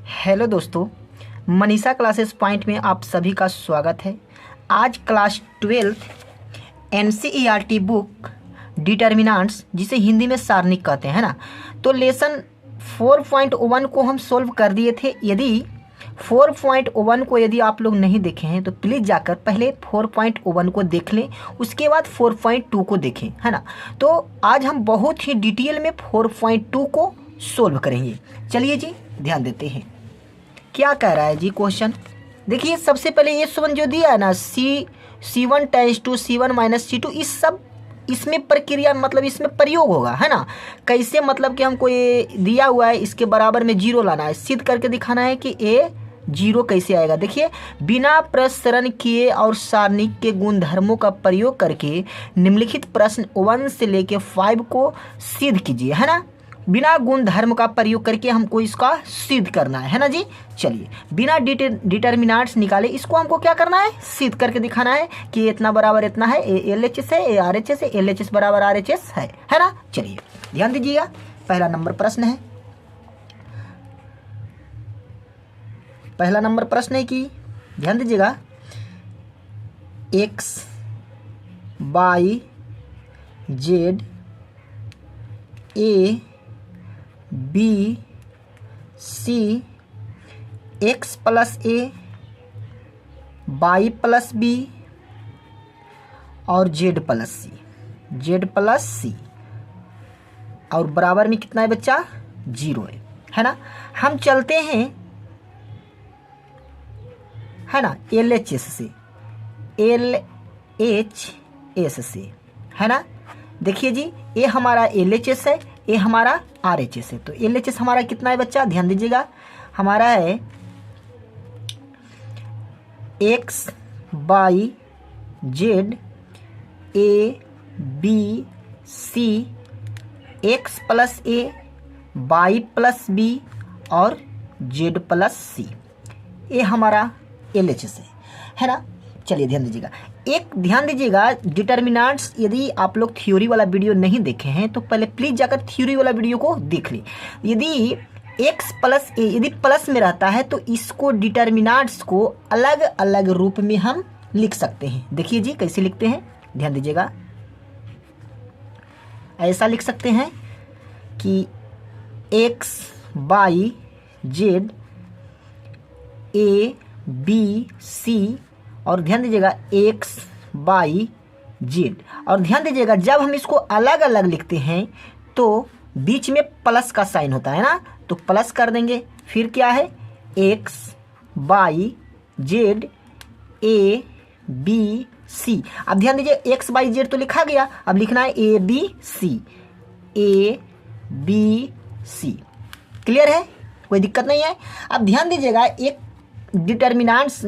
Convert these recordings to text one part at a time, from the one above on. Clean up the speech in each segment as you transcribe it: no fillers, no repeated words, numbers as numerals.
Hello दोस्तों, Manisha classes point में आप सभी का स्वागत है। आज क्लास 12 एनसीईआरटी बुक डिटर्मिनेंट्स, जिसे हिंदी में सारणिक कहते हैं ना, तो लेसन 4.1 को हम सोल्व कर दिए थे। यदि 4.1 को यदि आप लोग नहीं देखे हैं तो प्लीज़ जाकर पहले 4.1 को देख लें, उसके बाद 4.2 को देखें, है ना। तो आज हम बहुत ही डिटेल में 4.2 को सोल्व करेंगे। चलिए जी, ध्यान देते हैं क्या कह रहा है जी क्वेश्चन। देखिए, सबसे पहले ये सुवन जो दिया है ना, C1 times to C1 minus C2, इसमें प्रक्रिया मतलब इसमें प्रयोग होगा, है ना। कैसे, मतलब कि हमको ये दिया हुआ है, इसके बराबर में जीरो लाना है, सिद्ध करके दिखाना है कि ए जीरो कैसे आएगा। देखिए, बिना प्रसरण किए और सारणिक के गुणधर्मों का प्रयोग करके निम्नलिखित प्रश्न 1 से लेके 5 को सिद्ध कीजिए, है ना। बिना गुण धर्म का प्रयोग करके हमको इसका सिद्ध करना है ना जी। चलिए, बिना डिटर्मिनेंट्स निकाले इसको हमको क्या करना है, सिद्ध करके दिखाना है कि इतना बराबर इतना है, ए LHS है, ए RHS है, LHS बराबर RHS है ना। चलिए ध्यान दीजिएगा, पहला नंबर प्रश्न है। पहला नंबर प्रश्न है कि ध्यान दीजिएगा, X Y Z A B C X plus A Y plus B और Z प्लस C और बराबर में कितना है बच्चा, जीरो है ना। हम चलते हैं, है ना, LHS से, है ना। देखिए जी, ये हमारा LHS है, ये हमारा RHS है। तो LHS हमारा कितना है बच्चा, ध्यान दीजिएगा, हमारा है X Y Z A B C X plus A Y plus B और Z प्लस C, ये हमारा LHS है ना। चलिए ध्यान दीजिएगा, एक ध्यान दीजिएगा, डिटर्मिनेंट्स यदि आप लोग थ्योरी वाला वीडियो नहीं देखे हैं तो पहले प्लीज़ जाकर थ्योरी वाला वीडियो को देख लें। यदि x प्लस ए यदि प्लस में रहता है तो इसको डिटर्मिनेंट्स को अलग अलग रूप में हम लिख सकते हैं। देखिए जी कैसे लिखते हैं, ध्यान दीजिएगा, ऐसा लिख सकते हैं कि X Y Z A B C और ध्यान दीजिएगा X Y Z, और ध्यान दीजिएगा जब हम इसको अलग अलग लिखते हैं तो बीच में प्लस का साइन होता है ना, तो प्लस कर देंगे। फिर क्या है, X Y Z A B C। अब ध्यान दीजिए, X Y Z तो लिखा गया, अब लिखना है A B C। क्लियर है, कोई दिक्कत नहीं है। अब ध्यान दीजिएगा, एक डिटर्मिनेंट्स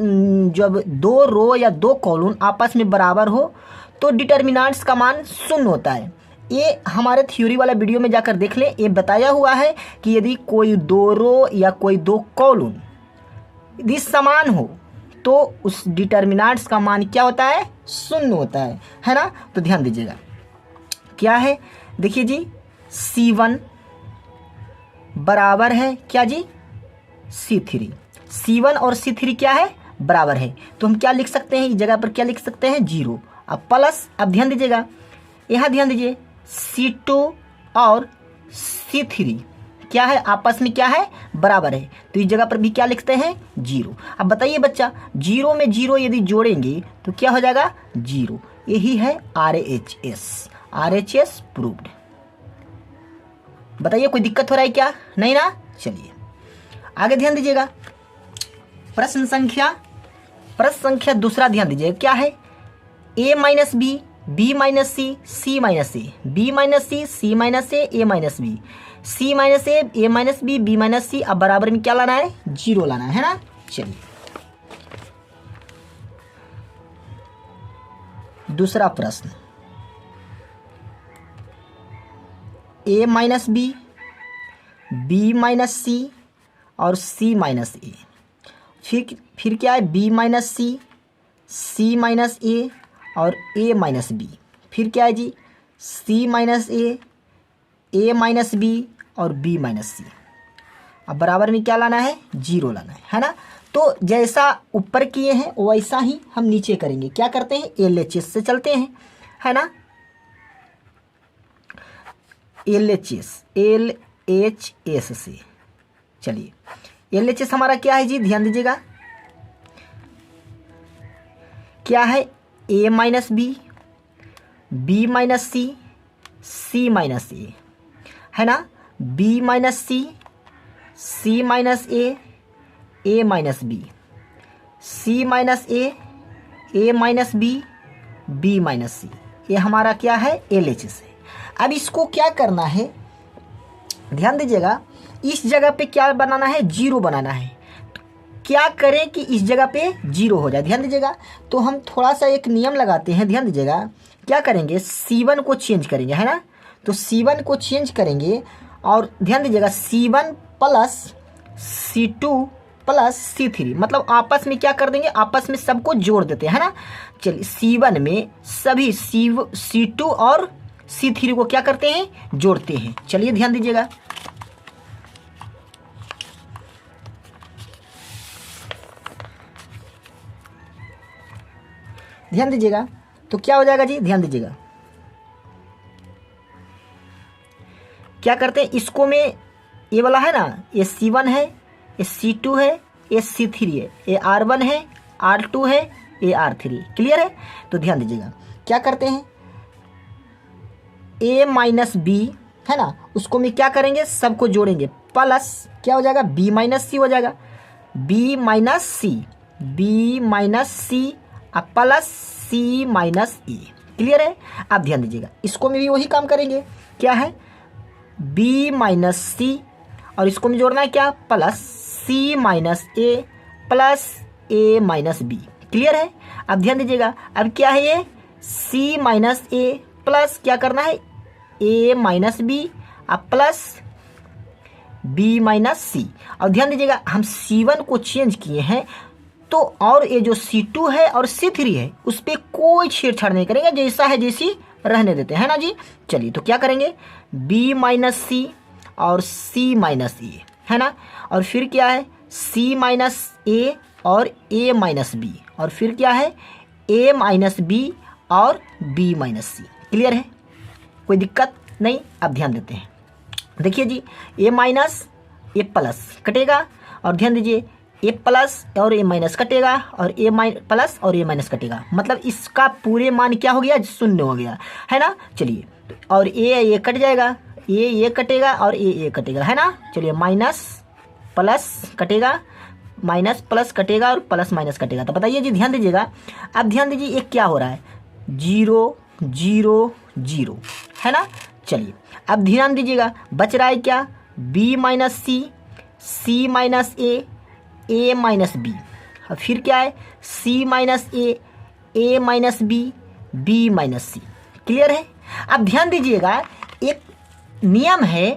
जब दो रो या दो कॉलम आपस में बराबर हो तो डिटर्मिनेंट्स का मान शून्य होता है। ये हमारे थ्योरी वाला वीडियो में जाकर देख लें, ये बताया हुआ है कि यदि कोई दो रो या कोई दो कॉलम यदि समान हो तो उस डिटर्मिनेंट्स का मान क्या होता है, शून्य होता है ना। तो ध्यान दीजिएगा क्या है, देखिए जी, C1 बराबर है क्या जी, C3। C1 और C3 क्या है, बराबर है, तो हम क्या लिख सकते हैं, इस जगह पर क्या लिख सकते हैं, जीरो। अब प्लस, अब ध्यान दीजिएगा, यहाँ ध्यान दीजिए, C2 और C3 क्या है, आपस में क्या है, बराबर है, तो इस जगह पर भी क्या लिखते हैं, जीरो। अब बताइए बच्चा, जीरो में जीरो यदि जोड़ेंगे तो क्या हो जाएगा, जीरो। यही है RHS प्रूव्ड। बताइए कोई दिक्कत हो रहा है क्या, नहीं ना। चलिए आगे ध्यान दीजिएगा, प्रश्न संख्या दूसरा ध्यान दीजिए, क्या है, A minus B B minus C C minus A B minus C C minus A A minus B C minus A A minus B B minus C। अब बराबर में क्या लाना है, जीरो लाना है ना। चलिए दूसरा प्रश्न, A minus B B minus C और C माइनस A। फिर क्या है, B minus C minus A और A माइनस B। फिर क्या है जी, C minus A minus B और B माइनस C। अब बराबर में क्या लाना है, 0 लाना है ना। तो जैसा ऊपर किए हैं वैसा ही हम नीचे करेंगे। क्या करते हैं, LHS से चलते हैं, है ना। LHS से चलिए, LHS हमारा क्या है जी, ध्यान दीजिएगा, क्या है, A minus B, B minus C, C minus A, है ना, B minus C, C minus A, A minus B, C minus A, A minus B, B minus C, ये हमारा क्या है, LHS है। अब इसको क्या करना है, ध्यान दीजिएगा, इस जगह पे क्या बनाना है, 0 बनाना है। क्या करें कि इस जगह पे 0 हो जाए, ध्यान दीजिएगा। तो हम थोड़ा सा एक नियम लगाते हैं, ध्यान दीजिएगा। क्या करेंगे, C1 को चेंज करेंगे, है ना। तो C1 को चेंज करेंगे और ध्यान दीजिएगा C1 plus C2 plus C3, मतलब आपस में क्या कर देंगे, आपस में सबको जोड़ देते हैं, है ना। चलिए, C1 में सभी C2 और C3 को क्या करते हैं, जोड़ते हैं। चलिए ध्यान दीजिएगा, ध्यान दीजिएगा। तो क्या हो जाएगा जी, ध्यान दीजिएगा, क्या करते हैं, इसको में ये वाला है ना, ये C1 है, ये C2 है, ये C3 है, ये R1 है, R2 है, ये R3, क्लियर है। तो ध्यान दीजिएगा, क्या करते हैं, A माइनस बी, है ना, उसको में क्या करेंगे, सबको जोड़ेंगे, प्लस क्या हो जाएगा, B माइनस सी हो जाएगा, B minus c, B minus c plus C minus E, clear है। अब ध्यान दीजिएगा, इसको में भी वही काम करेंगे, क्या है, B माइनस सी, और इसको में जोड़ना है क्या, plus C minus a plus A minus b, clear है। अब ध्यान दीजिएगा, अब क्या है ये, C माइनस ए प्लस क्या करना है, A minus B plus B minus C. और ध्यान दीजिएगा, हम C1 को चेंज किए हैं, तो और ये जो C2 है और C3 है उस पर कोई छेड़छाड़ नहीं करेंगे, जैसा है जैसी रहने देते हैं ना जी। चलिए, तो क्या करेंगे, B माइनस सी और C माइनस ए, है ना, और फिर क्या है, C माइनस ए और A माइनस बी, और फिर क्या है, A माइनस बी और B माइनस सी, क्लियर है, कोई दिक्कत नहीं। अब ध्यान देते हैं, देखिए जी, A माइनस A प्लस कटेगा, और ध्यान दीजिए A प्लस और A माइनस कटेगा, और A प्लस और A माइनस कटेगा, मतलब इसका पूरे मान क्या हो गया, 0 हो गया, है ना। चलिए, और A कट जाएगा, A कटेगा और A कटेगा, है ना। चलिए, माइनस प्लस कटेगा, माइनस प्लस कटेगा और प्लस माइनस कटेगा। तो बताइए जी, ध्यान दीजिएगा, अब ध्यान दीजिए ये क्या हो रहा है, 0 0 0, है ना। चलिए, अब ध्यान दीजिएगा, बच रहा है क्या, B minus C, C minus A minus b, और फिर क्या है, C minus A minus B minus c, clear है। अब ध्यान दीजिएगा, एक नियम है,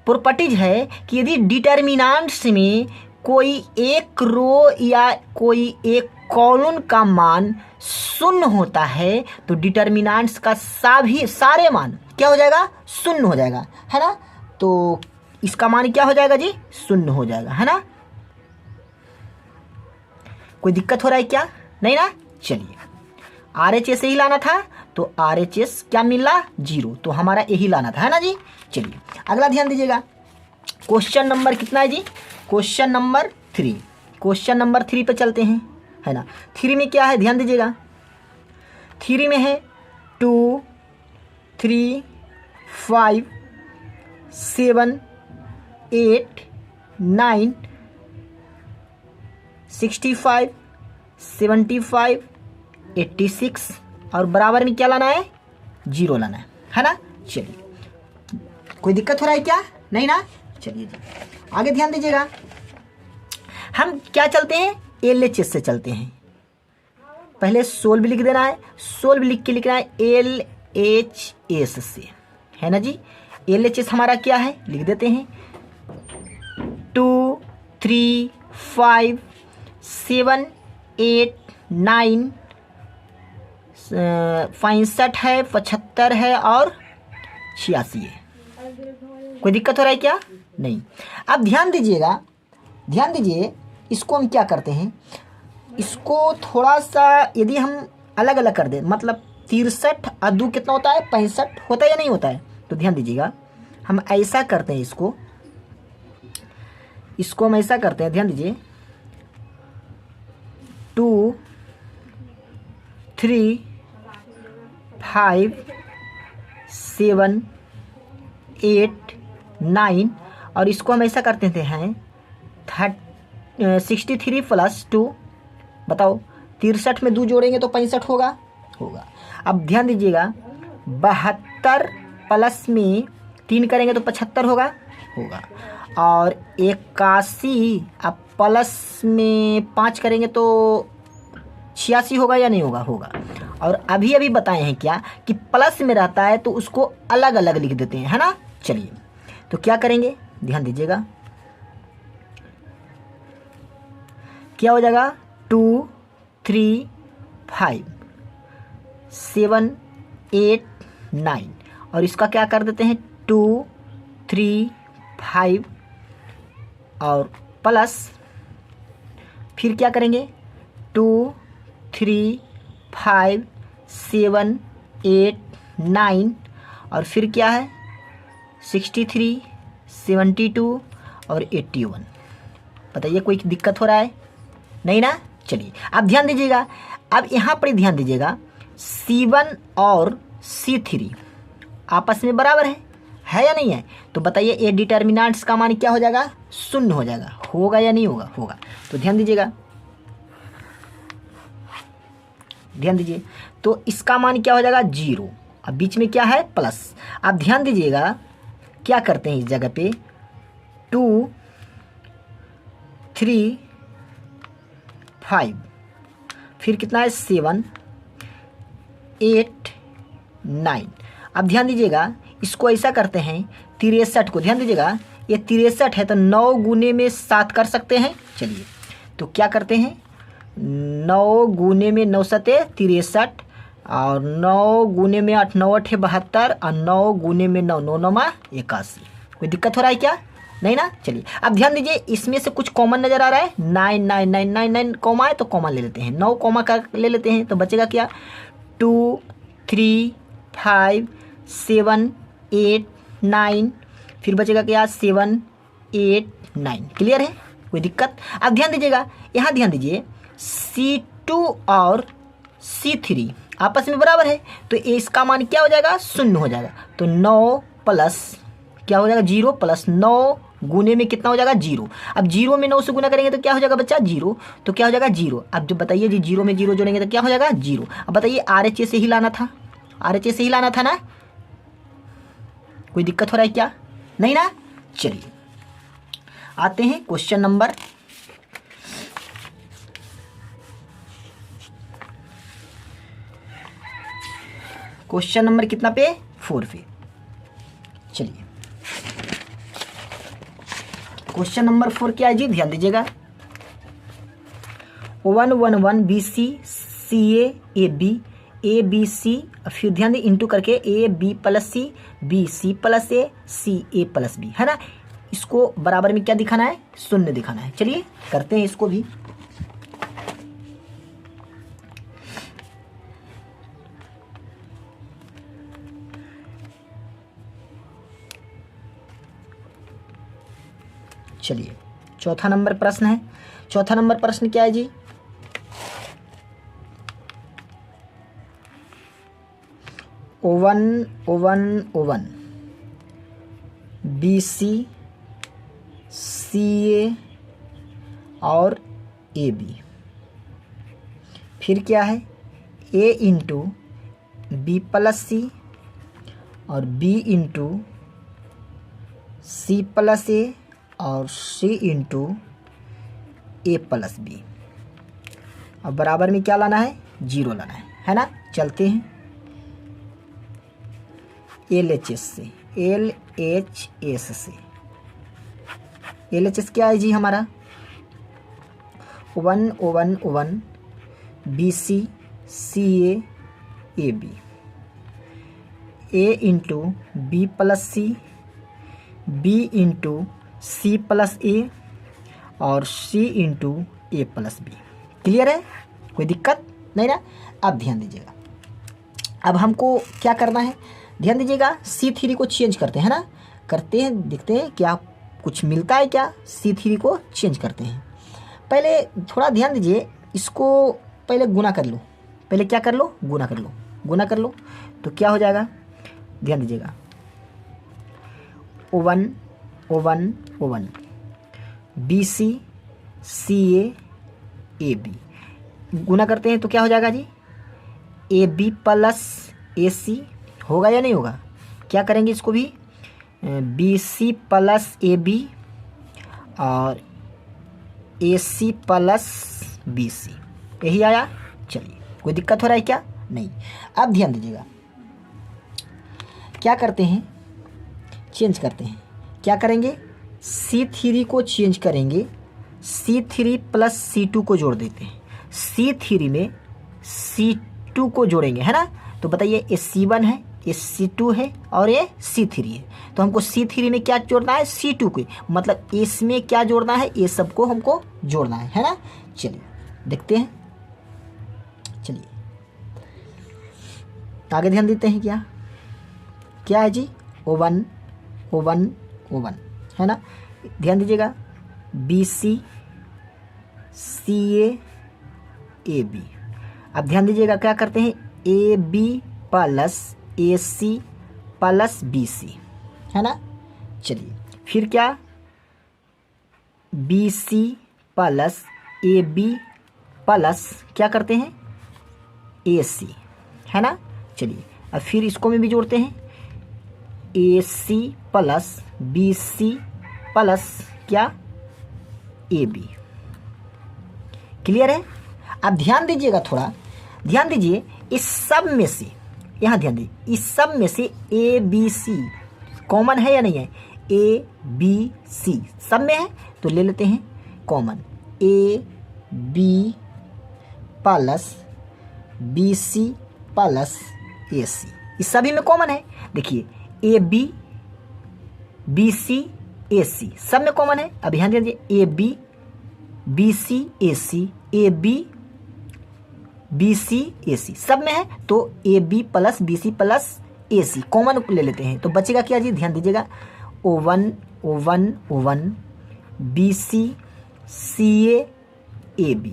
प्रॉपर्टीज है कि यदि डिटर्मिनेंट्स में कोई एक रो या कोई एक कॉलम का मान 0 होता है तो डिटर्मिनेंट्स का सारे मान क्या हो जाएगा, 0 हो जाएगा, है ना। तो इसका मान क्या हो जाएगा जी, 0 हो जाएगा, है ना। कोई दिक्कत हो रहा है क्या, नहीं ना। चलिए, RHS ही लाना था, तो RHS क्या मिला, 0, तो हमारा यही लाना था, है ना जी। चलिए, अगला ध्यान दीजिएगा, क्वेश्चन नंबर कितना है जी, क्वेश्चन नंबर 3, क्वेश्चन नंबर 3 पे चलते हैं, है ना। 3 में क्या है, ध्यान दीजिएगा, 3 में है 2 3 5 7 8 9 65 75 86, और बराबर में क्या लाना है, 0 लाना है ना। चलिए, कोई दिक्कत हो रहा है क्या, नहीं ना। चलिए जी, आगे ध्यान दीजिएगा, हम क्या चलते हैं, LHS से चलते हैं। पहले सोल्व लिख देना है, सोल्व लिख के लिखना है LHS से, है ना जी। LHS हमारा क्या है, लिख देते हैं, 2 3 5 7 8 9 65 है, 75 है और 86 है। कोई दिक्कत हो रहा है क्या, नहीं। अब ध्यान दीजिए, इसको हम क्या करते हैं, इसको थोड़ा सा यदि हम अलग अलग कर दें, मतलब 63 और 2 कितना होता है, 65 होता है या नहीं होता है। तो ध्यान दीजिएगा, हम ऐसा करते हैं, इसको हम ऐसा करते हैं, ध्यान दीजिए, 2 3 5 7 8 9 और इसको हम ऐसा करते हैं 63 + 2, बताओ 63 में 2 जोड़ेंगे तो 65 होगा। अब ध्यान दीजिएगा, 72 प्लस में 3 करेंगे तो 75 होगा। और 81 अब प्लस में 5 करेंगे तो 86 होगा या नहीं होगा। और अभी बताए हैं क्या कि प्लस में रहता है तो उसको अलग अलग लिख देते हैं, है ना। चलिए तो क्या करेंगे, ध्यान दीजिएगा, क्या हो जाएगा, 2 3 5 7 8 9 और इसका क्या कर देते हैं, 2 3 5 और प्लस, फिर क्या करेंगे, 2 3 5 7 8 9 और फिर क्या है, 63 72 और 81। बताइए कोई दिक्कत हो रहा है, नहीं ना। चलिए अब ध्यान दीजिएगा, अब यहाँ पर ध्यान दीजिएगा, C1 और C3 आपस में बराबर है या नहीं है। तो बताइए ये डिटर्मिनेंट्स का मान क्या हो जाएगा, 0 हो जाएगा। होगा या नहीं होगा। तो ध्यान दीजिए, तो इसका मान क्या हो जाएगा, 0। अब बीच में क्या है, प्लस। अब ध्यान दीजिएगा, क्या करते हैं इस जगह पे, 2 3 5 फिर कितना है, 7 8 9। अब ध्यान दीजिएगा, इसको ऐसा करते हैं, 63 को, ध्यान दीजिएगा ये 63 है तो 9 गुने में 7 कर सकते हैं। चलिए तो क्या करते हैं, 9 गुने में 9 7 63 और 9 गुने में 8 9 8 72 और 9 गुने में 9 9 9 81। कोई दिक्कत हो रहा है क्या, नहीं ना। चलिए अब ध्यान दीजिए, इसमें से कुछ कॉमन नज़र आ रहा है, 9 9 9 9 9 कॉमा है तो कॉमन ले लेते हैं, 9 कॉमा का ले लेते हैं तो बचेगा क्या, 2 3 5 7 8 9 फिर बचेगा क्या, 7 8 9। क्लियर है, कोई दिक्कत। अब ध्यान दीजिएगा, यहाँ ध्यान दीजिए, C2 और C3 आपस में बराबर है तो इसका मान क्या हो जाएगा, 0 हो जाएगा। तो 9 प्लस क्या हो जाएगा, 0 प्लस 9 गुने में कितना हो जाएगा, 0। अब 0 में 9 से गुना करेंगे तो क्या हो जाएगा बच्चा, 0। तो क्या हो जाएगा, 0। अब जो बताइए जी, 0 में 0 जोड़ेंगे तो क्या हो जाएगा, 0। अब बताइए RHA से ही लाना था, RHA से ही लाना था ना। कोई दिक्कत हो रहा है क्या, नहीं ना। चलिए आते हैं क्वेश्चन नंबर कितना पे, 4 पे। चलिए क्वेश्चन नंबर 4 क्या है जी, ध्यान दीजिएगा, 1 1 1 BC CA AB ABC फिर ध्यान दें इंटू करके AB + C BC + A CA + B, है ना। इसको बराबर में क्या दिखाना है, 0 दिखाना है। चलिए करते हैं इसको भी। चलिए चौथा नंबर प्रश्न है, चौथा नंबर प्रश्न क्या है जी, ओवन BC CA और AB फिर क्या है, A इंटू B + C और B इंटू C + A और C इंटू A + B। अब बराबर में क्या लाना है, 0 लाना है ना। चलते हैं LHS से, LHS क्या है जी हमारा, 1 BC CA AB A into B + C B into C plus A और C into A plus B. Clear है, कोई दिक्कत नहीं ना। अब ध्यान दीजिएगा, अब हमको क्या करना है, ध्यान दीजिएगा। C3 को चेंज करते हैं ना, करते हैं, देखते हैं क्या कुछ मिलता है क्या। C3 को चेंज करते हैं। पहले थोड़ा ध्यान दीजिए, इसको पहले गुना कर लो। पहले क्या कर लो, गुना कर लो। गुना कर लो तो क्या हो जाएगा, ध्यान दीजिएगा। O1 O1 O1 BC CA AB गुना करते हैं तो क्या हो जाएगा जी, AB प्लस AC होगा या नहीं होगा। क्या करेंगे इसको भी, BC प्लस AB और AC प्लस BC, यही आया। चलिए, कोई दिक्कत हो रहा है क्या, नहीं। अब ध्यान दीजिएगा, क्या करते हैं, चेंज करते हैं। क्या करेंगे, C3 को चेंज करेंगे, C3 प्लस C2 को जोड़ देते हैं। C3 में C2 को जोड़ेंगे, है ना। तो बताइए, ये C1 है, ये C2 है और ये C3 है। तो हमको C3 में क्या जोड़ना है, C2 को, मतलब इसमें क्या जोड़ना है, ये सबको हमको जोड़ना है ना। चलिए देखते हैं, चलिए आगे ध्यान देते हैं। क्या क्या है जी, O1 O1 O1 है ना। ध्यान दीजिएगा, BC CA AB। अब ध्यान दीजिएगा, क्या करते हैं, AB plus AC plus BC, है ना। चलिए फिर क्या, BC प्लस AB प्लस क्या करते हैं, AC, है ना। चलिए अब फिर इसको में भी जोड़ते हैं, AC प्लस BC प्लस क्या, AB। क्लियर है। अब ध्यान दीजिएगा, थोड़ा ध्यान दीजिए, इस सब में से, यहाँ ध्यान दीजिए, इस सब में से ABC कॉमन है या नहीं है, ABC सब में है, तो ले लेते हैं common, AB plus BC plus AC, इस सभी में कॉमन है। देखिए AB BC AC सब में कॉमन है। अब ध्यान दीजिए, AB BC AC AB BC AC सब में है, तो AB plus BC plus AC common ले लेते हैं। तो बचेगा क्या जी, ध्यान दीजिएगा, O1 O1 O1 BC CA AB।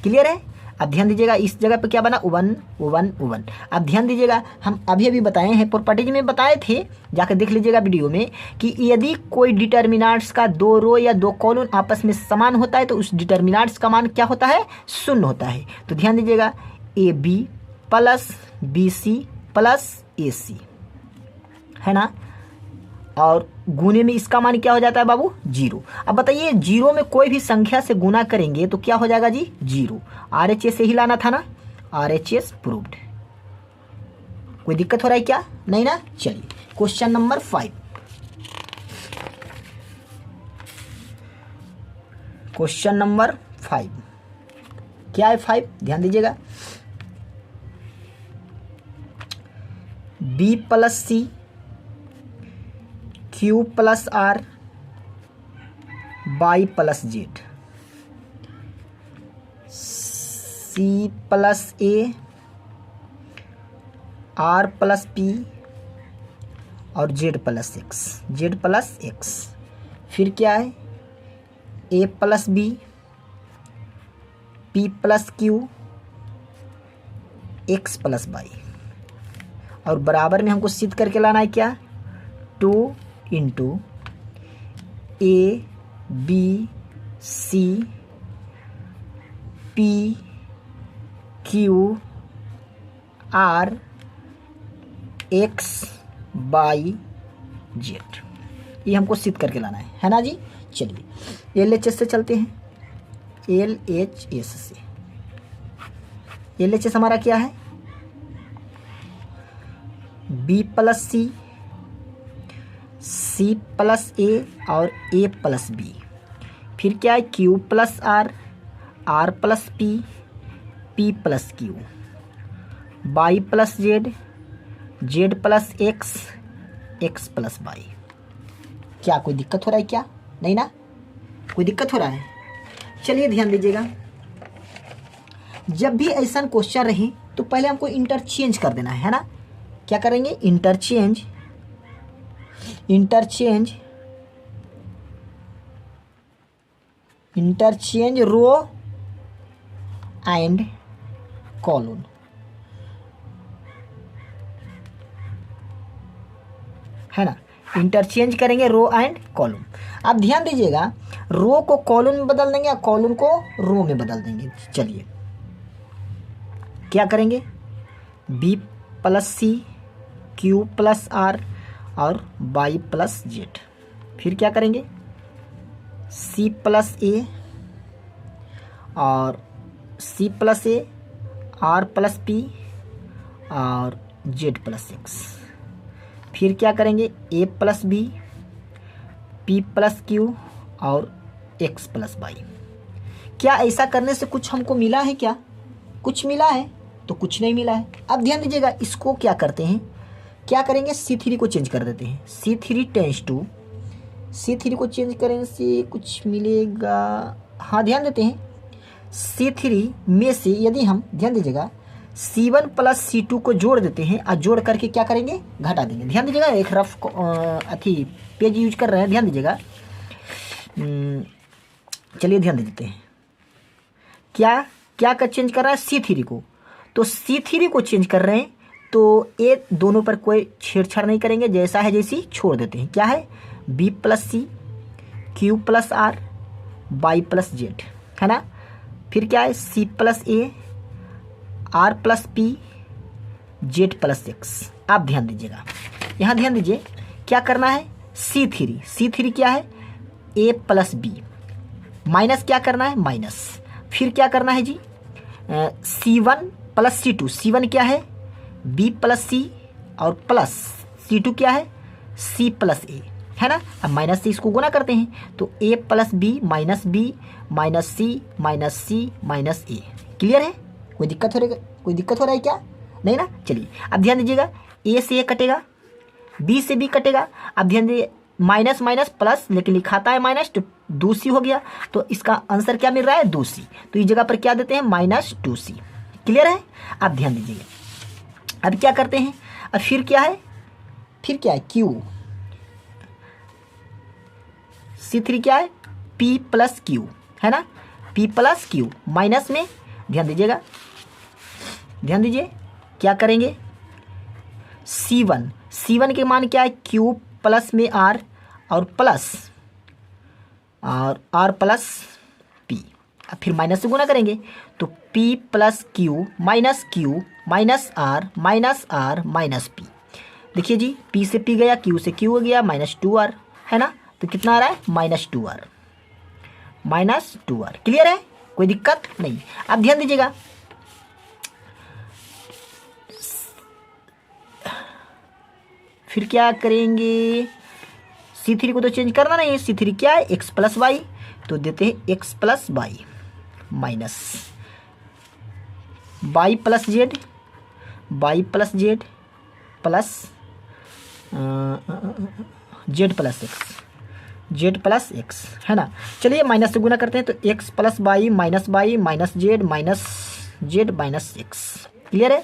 Clear है। अब ध्यान दीजिएगा, इस जगह पे क्या बना, O1 O1 O1। अब ध्यान दीजिएगा, हम अभी बताए हैं, प्रॉपर्टीज में बताए थे, जाकर देख लीजिएगा वीडियो में, कि यदि कोई डिटर्मिनेंट्स का दो रो या दो कॉलम आपस में समान होता है तो उस डिटर्मिनेंट्स का मान क्या होता है, शून्य होता है। तो ध्यान दीजिएगा, AB plus BC plus AC, है ना, और गुने में इसका मान क्या हो जाता है बाबू, 0। अब बताइए, 0 में कोई भी संख्या से गुना करेंगे तो क्या हो जाएगा जी, 0। RHS से ही लाना था ना, RHS प्रूव्ड। कोई दिक्कत हो रहा है क्या, नहीं ना। चलिए क्वेश्चन नंबर 5, क्वेश्चन नंबर 5 क्या है, 5 ध्यान दीजिएगा, B plus C Q plus R Y plus Z, C plus A R plus P और Z प्लस X। फिर क्या है, A plus B P plus Q X plus Y, और बराबर में हमको सिद्ध करके लाना है क्या, 2 into A B C P Q R X Y Z, ये हमको सिद्ध करके लाना है ना जी। चलिए LHS से चलते हैं, LHS से, LHS हमारा क्या है, B plus C plus A और A प्लस B। फिर क्या है, Q plus R plus P plus Q, Y plus Z plus X plus Y। क्या कोई दिक्कत हो रहा है क्या, नहीं ना, कोई दिक्कत हो रहा है? चलिए ध्यान दीजिएगा, जब भी ऐसा क्वेश्चन रहे तो पहले हमको इंटरचेंज कर देना है ना। क्या करेंगे? इंटरचेंज रो एंड कॉलम, है ना। इंटरचेंज करेंगे रो एंड कॉलम। अब ध्यान दीजिएगा, रो को कॉलम में बदल देंगे या कॉलम को रो में बदल देंगे। चलिए क्या करेंगे? बी प्लस सी, क्यू प्लस आर और वाई प्लस जेड। फिर क्या करेंगे? सी प्लस ए और C plus A, are plus P और जेड प्लस एक्स। फिर क्या करेंगे? A plus B, P plus Q और एक्स प्लस वाई। क्या ऐसा करने से कुछ हमको मिला है? क्या कुछ मिला है? तो कुछ नहीं मिला है। अब ध्यान दीजिएगा, इसको क्या करते हैं, क्या करेंगे? C3 को चेंज कर देते हैं। C3 टेंस टू, C3 को चेंज करने से कुछ मिलेगा। हाँ ध्यान देते हैं, C3 में से यदि हम ध्यान दीजिएगा C1 प्लस C2 को जोड़ देते हैं और जोड़ करके क्या करेंगे? घटा देंगे। ध्यान दीजिएगा, एक रफ अथी पेज यूज कर रहे हैं, ध्यान दीजिएगा। चलिए ध्यान दे देते हैं, क्या का चेंज कर रहा है? C3 को। तो C3 को चेंज कर रहे हैं तो ये दोनों पर कोई छेड़छाड़ नहीं करेंगे, जैसा है जैसी छोड़ देते हैं। क्या है? B प्लस सी, Q plus r, y plus z, है ना। फिर क्या है? C plus A, are plus p, z plus x. आप ध्यान दीजिएगा, यहाँ ध्यान दीजिए, क्या करना है? C3 क्या है? ए प्लस बी, माइनस क्या करना है? माइनस। फिर क्या करना है जी? C1 प्लस C2, C1 क्या है? B प्लस सी और प्लस C2 क्या है? C प्लस ए, है ना। अब माइनस से इसको गुना करते हैं तो A plus b minus b minus c minus c minus a. Clear है? कोई दिक्कत हो रहा है क्या? नहीं ना। चलिए अब ध्यान दीजिएगा, A से A कटेगा, B से B कटेगा। अब ध्यान दीजिए, माइनस माइनस प्लस, लेकिन लिखाता है माइनस, तो 2C हो गया। तो इसका आंसर क्या मिल रहा है? 2C। तो इस जगह पर क्या देते हैं? -2C। क्लियर है? आप ध्यान दीजिए, अब क्या करते हैं? अब फिर क्या है? Q। C3 क्या है? P प्लस क्यू, है ना। P प्लस क्यू माइनस में, ध्यान दीजिए क्या करेंगे? C1 के मान क्या है? Q प्लस में R और R प्लस P। अब फिर माइनस से गुना करेंगे तो P plus Q minus R minus P। देखिए जी, P से P गया, Q से Q हो गया, -2R, है ना। तो कितना आ रहा है? -2R। क्लियर है? कोई दिक्कत नहीं। अब ध्यान दीजिएगा, फिर क्या करेंगे? C3 को तो चेंज करना नहीं है। C3 क्या है? x प्लस वाई, तो देते हैं x plus y minus y plus z plus z plus x, है ना। चलिए माइनस से गुना करते हैं तो x plus y minus z minus x. Clear है?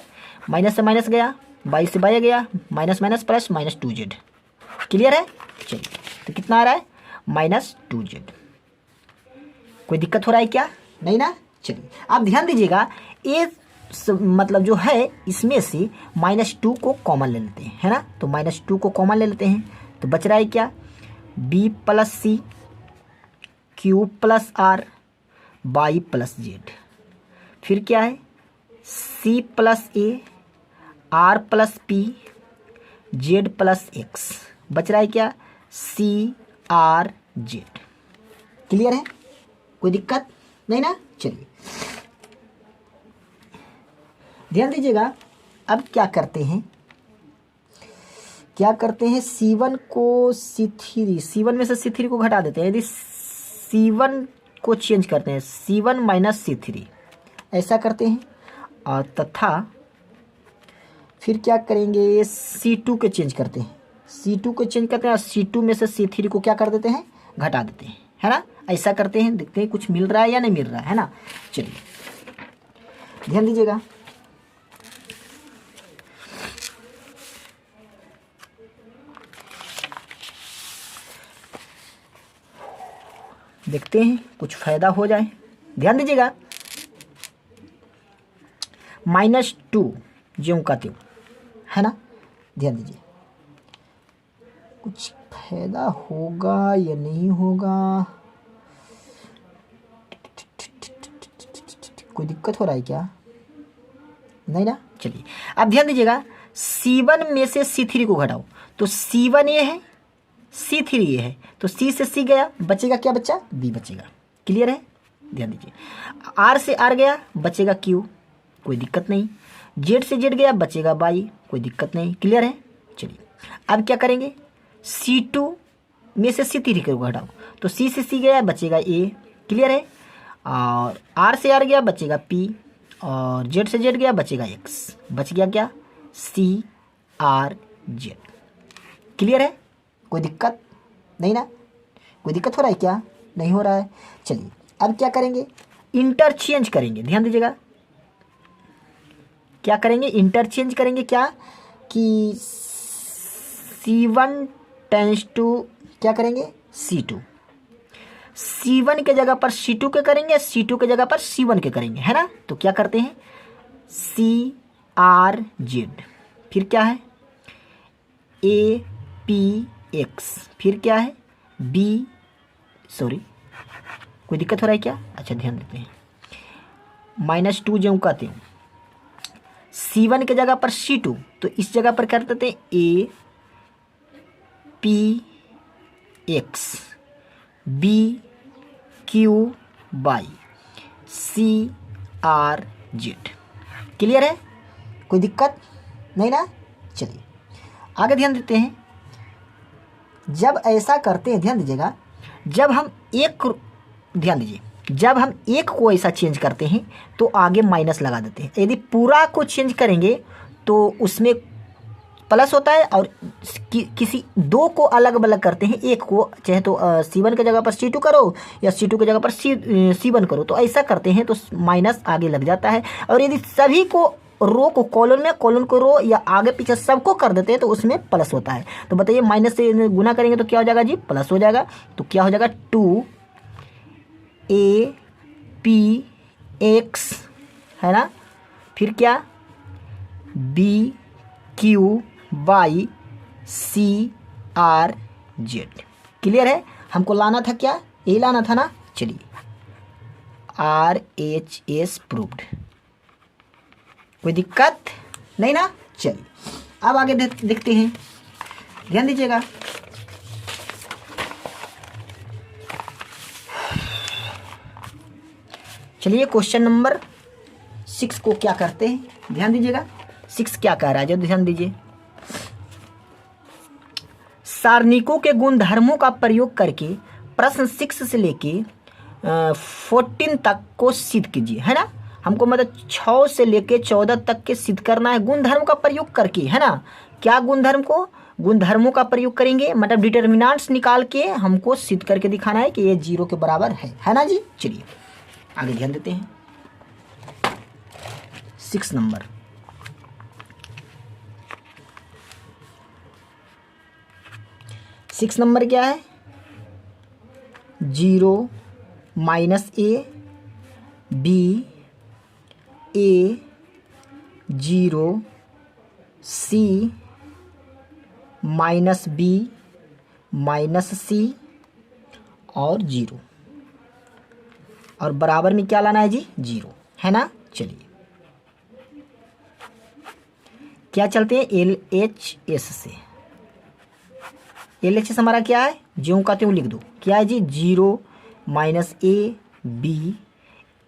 माइनस से माइनस गया, वाई से वाई गया, माइनस प्लस -2z। क्लियर है? चलिए, तो कितना आ रहा है? -2z। कोई दिक्कत हो रहा है क्या? नहीं ना। चलिए आप ध्यान दीजिएगा, ये मतलब जो है इसमें से -2 को कॉमन ले लेते हैं, है ना। तो -2 को कॉमन ले लेते हैं तो बच रहा है क्या? B प्लस सी, Q plus r, y plus Z. फिर क्या है? C plus a, R plus p, z plus x. बच रहा है क्या? CR Z. क्लियर है? कोई दिक्कत नहीं ना। चलिए ध्यान दीजिएगा, अब क्या करते हैं? C1 को C1 में से C3 को घटा देते हैं। यदि C1 को चेंज करते हैं, C1 माइनस C3, ऐसा करते हैं। और तथा फिर क्या करेंगे? C2 को चेंज करते हैं। और C2 में से C3 को क्या कर देते हैं? घटा देते हैं, है ना। ऐसा करते हैं, देखते हैं कुछ मिल रहा है या नहीं मिल रहा है ना। चलिए ध्यान दीजिएगा। देखते हैं कुछ फायदा हो जाए। ध्यान दीजिएगा, -2 ज्यों का त्यों, है ना। ध्यान दीजिए, कुछ फायदा होगा या नहीं होगा, कोई दिक्कत हो रहा है क्या, नहीं ना। चलिए अब ध्यान दीजिएगा, C1 में से C3 को घटाओ तो C1 ये है, C3 ये है, तो C से C गया, बचेगा क्या बच्चा, B बचेगा। क्लियर है। ध्यान दीजिए, R से R गया, बचेगा Q, कोई दिक्कत नहीं। Z से Z गया, बचेगा Y, कोई दिक्कत नहीं। क्लियर है। चलिए अब क्या करेंगे, C2 में से C3 को घटाओ तो C से C गया, बचेगा A। क्लियर है। और R से R गया, बचेगा P, और Z से Z गया, बचेगा X। बच गया क्या, CRZ। क्लियर है, कोई दिक्कत नहीं ना, कोई दिक्कत हो रहा है क्या, नहीं हो रहा है। चलिए अब क्या करेंगे, इंटरचेंज करेंगे। ध्यान दीजिएगा, क्या करेंगे, इंटरचेंज करेंगे। क्या कि C1 टेंस टू क्या करेंगे, C2। C1 के जगह पर C2 के करेंगे, C2 के जगह पर C1 के करेंगे, है ना। तो क्या करते हैं, CRZ, फिर क्या है APX, फिर क्या है कोई दिक्कत हो रहा है क्या, अच्छा ध्यान देते हैं। -2 ज्यों का त्यों, C1 के जगह पर C2, तो इस जगह पर कर देते हैं APX BQY CRZ। क्लियर है, कोई दिक्कत नहीं ना। चलिए आगे ध्यान देते हैं, जब ऐसा करते हैं, ध्यान दीजिएगा, जब हम एक को ऐसा चेंज करते हैं तो आगे माइनस लगा देते हैं। यदि पूरा को चेंज करेंगे तो उसमें प्लस होता है, और किसी दो को अलग अलग करते हैं, एक को चाहे तो C1 के जगह पर C2 करो या C2 के जगह पर C1 करो, तो ऐसा करते हैं तो माइनस आगे लग जाता है। और यदि सभी को रो को कॉलन में, कॉलन को रो या आगे पीछे सबको कर देते हैं तो उसमें प्लस होता है। तो बताइए माइनस से गुना करेंगे तो क्या हो जाएगा जी, प्लस हो जाएगा। तो क्या हो जाएगा 2APX, है ना, फिर क्या BQY CRZ। क्लियर है, हमको लाना था क्या, यही लाना था ना। चलिए RHS प्रूव्ड, कोई दिक्कत नहीं ना। चलिए अब आगे देखते हैं, ध्यान दीजिएगा। चलिए क्वेश्चन नंबर 6 को क्या करते हैं, ध्यान दीजिएगा। 6 क्या कह रहा है, जो ध्यान दीजिए, सारणिकों के गुणधर्मों का प्रयोग करके प्रश्न 6 से लेके 14 तक को सिद्ध कीजिए, है ना। हमको मतलब 6 से लेके 14 तक के सिद्ध करना है गुणधर्म का प्रयोग करके, है ना। क्या गुणधर्मों का प्रयोग करेंगे, मतलब डिटर्मिनेंट्स निकाल के हमको सिद्ध करके दिखाना है कि ये 0 के बराबर है ना जी। चलिए आगे ध्यान देते हैं। 6 नंबर, क्या है, 0 -A B A 0 C -B -C और 0, और बराबर में क्या लाना है जी, 0, है ना। चलिए क्या चलते हैं, LHS से। LHS हमारा क्या है, ज्यों का त्यों लिख दो। क्या है जी, 0 -A B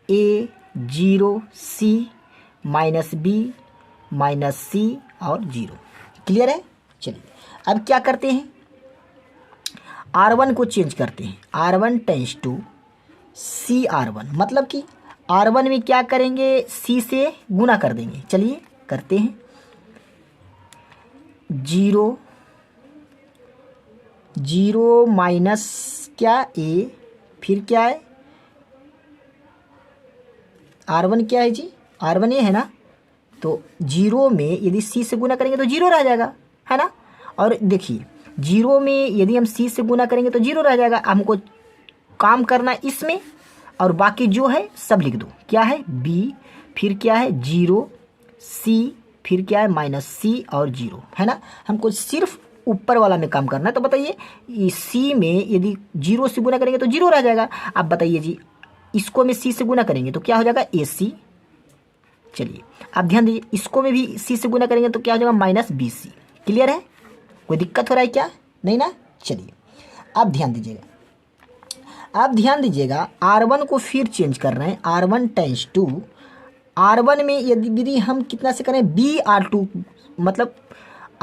A 0 C -B -C और 0। क्लियर है। चलिए अब क्या करते हैं, R1 को चेंज करते हैं, R1 टेंस टू CR1, मतलब कि R1 में क्या करेंगे, C से गुना कर देंगे। चलिए करते हैं, 0 जीरो माइनस क्या ए, फिर क्या है R1 क्या है जी, R1 ये है ना। तो जीरो में यदि सी से गुना करेंगे तो जीरो रह जाएगा, है ना। और देखिए जीरो में यदि हम सी से गुना करेंगे तो जीरो रह जाएगा। हमको काम करना इसमें, और बाकी जो है सब लिख दो। क्या है बी, फिर क्या है जीरो, सी, फिर क्या है माइनस सी और जीरो, है ना। हमको सिर्फ ऊपर वाला में काम करना है। तो बताइए सी में यदि जीरो से गुना करेंगे तो जीरो रह जाएगा। अब बताइए जी इसको में सी से गुना करेंगे तो क्या हो जाएगा ए सी। चलिए आप ध्यान दीजिए, इसको में भी सी से गुना करेंगे तो क्या हो जाएगा माइनस बी सी। क्लियर है, कोई दिक्कत हो रहा है क्या, नहीं ना। चलिए अब ध्यान दीजिएगा, आप ध्यान दीजिएगा R1 को फिर चेंज कर रहे हैं। R1 टेंस टू R1 में यदि हम कितना से करें BR2, मतलब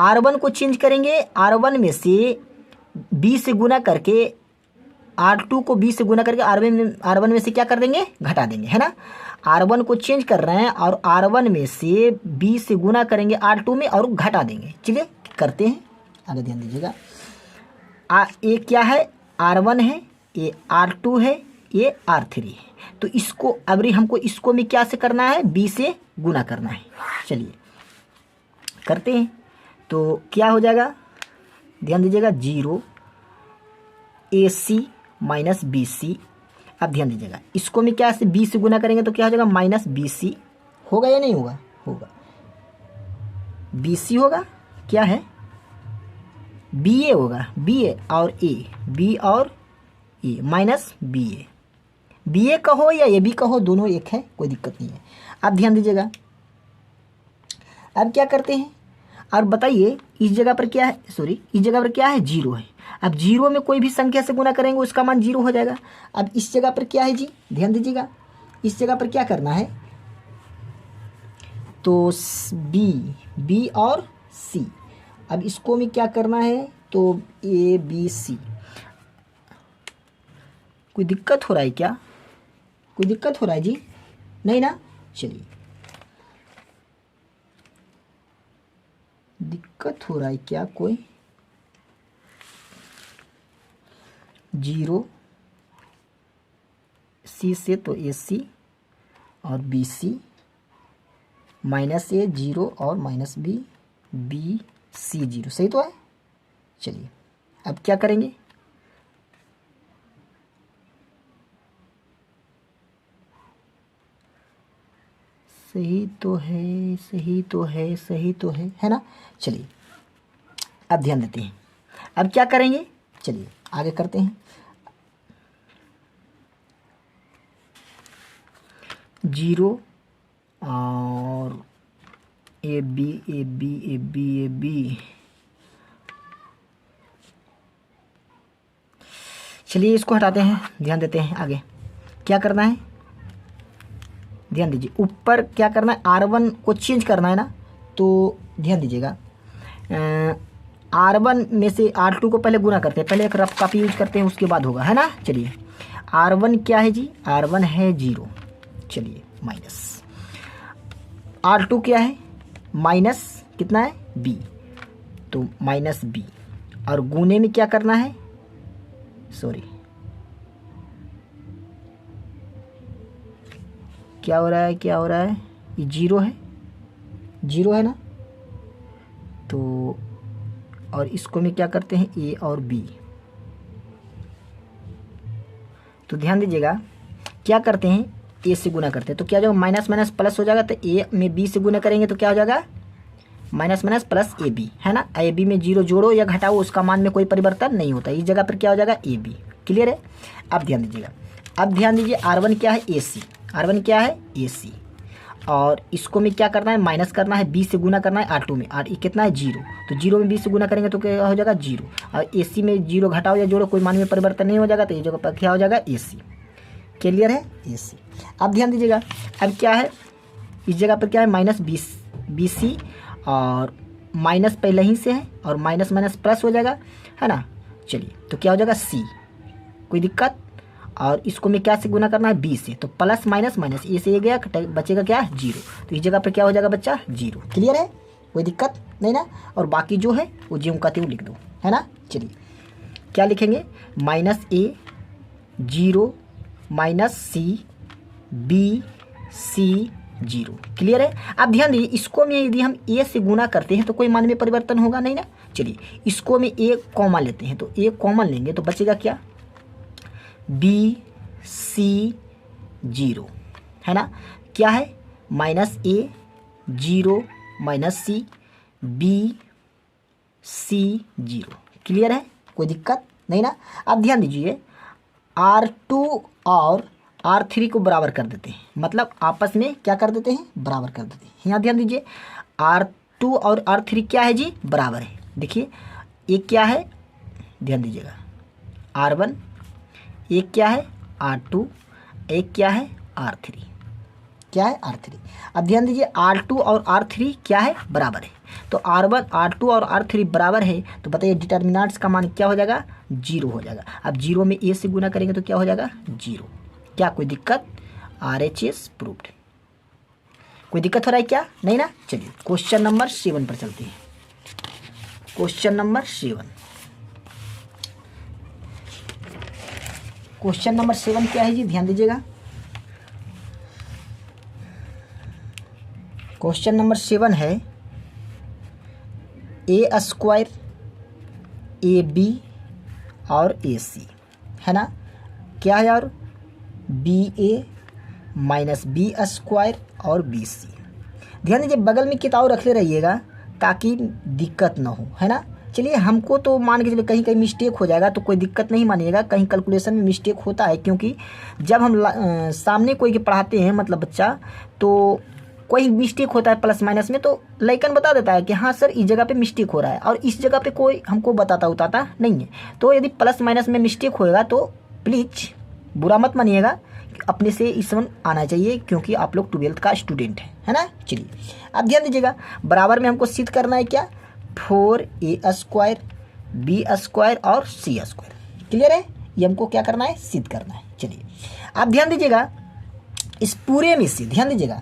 R1 को चेंज करेंगे, R1 में से B से गुना करके R2 को B से गुना करके R1 में से क्या कर देंगे, घटा देंगे, है ना। R1 को चेंज कर रहे हैं और R1 में से B से गुना करेंगे R2 में और घटा देंगे। चलिए करते हैं, आगे ध्यान दीजिएगा। ये क्या है R1 है, ये R2 है, ये R3 है। तो इसको अभी हमको इसको में क्या से करना है, B से गुना करना है। चलिए करते हैं, तो क्या हो जाएगा, ध्यान दीजिएगा जीरो AC माइनस BC। अब ध्यान दीजिएगा इसको में क्या से B से गुना करेंगे तो क्या हो जाएगा माइनस BC। होगा या नहीं होगा, होगा BC होगा, क्या है BA होगा, BA और A, B और A माइनस BA। BA कहो या AB कहो, दोनों एक है, कोई दिक्कत नहीं है। अब ध्यान दीजिएगा, अब क्या करते हैं और बताइए इस जगह पर क्या है, सॉरी इस जगह पर क्या है जीरो है। अब जीरो में कोई भी संख्या से गुना करेंगे उसका मान जीरो हो जाएगा। अब इस जगह पर क्या है जी, ध्यान दीजिएगा इस जगह पर क्या करना है, तो B और C। अब इसको में क्या करना है, तो ABC। कोई दिक्कत हो रहा है क्या, कोई दिक्कत हो रहा है जी, नहीं ना। चलिए दिक्कत हो रहा है क्या कोई, जीरो C से तो AC और BC माइनस A जीरो और माइनस BC जीरो, सही तो है। चलिए अब क्या करेंगे, सही तो है, सही तो है, सही तो है ना। चलिए अब ध्यान देते हैं, अब क्या करेंगे, चलिए आगे करते हैं। जीरो और AB। चलिए इसको हटाते हैं, ध्यान देते हैं आगे क्या करना है। ध्यान दीजिए ऊपर क्या करना है, R1 को चेंज करना है ना। तो ध्यान दीजिएगा R1 में से R2 को पहले गुना करते हैं, पहले एक रफ कॉपी यूज करते हैं उसके बाद होगा, है ना। चलिए R1 क्या है जी, R1 है जीरो, चलिए माइनस R2 क्या है, माइनस कितना है B, तो माइनस B। और गुने में क्या करना है, सॉरी क्या हो रहा है, क्या हो रहा है, ये जीरो है, जीरो है ना। तो और इसको में क्या करते हैं A और B। तो ध्यान दीजिएगा क्या करते हैं, A से गुना करते हैं तो क्या हो जाएगा माइनस माइनस प्लस हो जाएगा। तो A में B से गुना करेंगे तो क्या हो जाएगा माइनस माइनस प्लस AB, है ना। AB में जीरो जोड़ो या घटाओ उसका मान में कोई परिवर्तन नहीं होता, इस जगह पर क्या हो जाएगा AB। क्लियर है। अब ध्यान दीजिएगा, अब ध्यान दीजिए R1 क्या है AC, R1 क्या है AC। और इसको में क्या करना है, माइनस करना है, B से गुना करना है R2 में, और कितना है जीरो। तो जीरो में B से गुना करेंगे तो क्या हो जाएगा जीरो। और AC में जीरो घटाओ या जोड़ो कोई मान में परिवर्तन नहीं हो जाएगा, तो ये जगह पर क्या हो जाएगा AC। क्लियर है, AC। अब ध्यान दीजिएगा, अब क्या है इस जगह पर क्या है माइनस BC, और माइनस पहले ही से है और माइनस माइनस प्लस हो जाएगा, है ना। चलिए तो क्या हो जाएगा C, कोई दिक्कत। और इसको में क्या से गुना करना है B से, तो प्लस माइनस माइनस ए से ये गया, बचेगा क्या जीरो। तो इस जगह पर क्या हो जाएगा बच्चा जीरो। क्लियर है, कोई दिक्कत नहीं ना। और बाकी जो है वो ज्यों का त्यों लिख दो, है ना। चलिए क्या लिखेंगे, -a 0 -c b c 0। Clear है। अब ध्यान दीजिए, इसको में यदि हम a से गुना करते हैं तो कोई मान में परिवर्तन होगा नहीं ना। चलिए इसको में a कॉमन लेते हैं, तो a कॉमन लेंगे तो बचेगा क्या, b c 0, है ना। क्या है, -a 0 -c b c 0। Clear है, कोई दिक्कत नहीं ना। अब ध्यान दीजिए, R2 और R3 को बराबर कर देते हैं, मतलब आपस में क्या कर देते हैं, बराबर कर देते हैं। यहाँ ध्यान दीजिए, R2 और R3 क्या है जी, बराबर है। देखिए एक क्या है, ध्यान दीजिएगा, R1, एक क्या है R2, एक क्या है R3, क्या है R3। अब ध्यान दीजिए, R2 और R3 क्या है, बराबर है। तो R1 R2 और R3 बराबर है, तो बताइए डिटर्मिनेंट्स का मान क्या हो जाएगा, 0 हो जाएगा। अब 0 में a से गुना करेंगे तो क्या हो जाएगा, 0। क्या कोई दिक्कत, RHS प्रूव्ड। कोई दिक्कत हो रहा है क्या, नहीं ना। चलिए क्वेश्चन नंबर 7 पर चलते हैं। क्वेश्चन नंबर 7, क्वेश्चन नंबर 7 क्या है जी, ध्यान दीजिएगा। क्वेश्चन नंबर 7 है a² AB और AC, है ना। क्या है, और BA -B² और BC। ध्यान दीजिए, बगल में किताब रख ले रहिएगा ताकि दिक्कत ना हो, है ना। चलिए हमको तो मान के चलिए कहीं कहीं मिस्टेक हो जाएगा तो कोई दिक्कत नहीं मानिएगा, कहीं कैलकुलेशन में मिस्टेक होता है, क्योंकि जब हम सामने कोई के पढ़ाते हैं मतलब बच्चा, तो कोई मिस्टेक होता है प्लस माइनस में, तो लइकन बता देता है कि हाँ सर इस जगह पे मिस्टेक हो रहा है, और इस जगह पे कोई हमको बताता नहीं है। तो यदि प्लस माइनस में मिस्टेक होएगा तो प्लीज़ बुरा मत मानिएगा, अपने से इस समय आना चाहिए, क्योंकि आप लोग 12th का स्टूडेंट है ना। चलिए अब ध्यान दीजिएगा, बराबर में हमको सिद्ध करना है क्या, 4a² b² और c²। क्लियर है, ये हमको क्या करना है, सिद्ध करना है। चलिए अब ध्यान दीजिएगा, इस पूरे में से ध्यान दीजिएगा,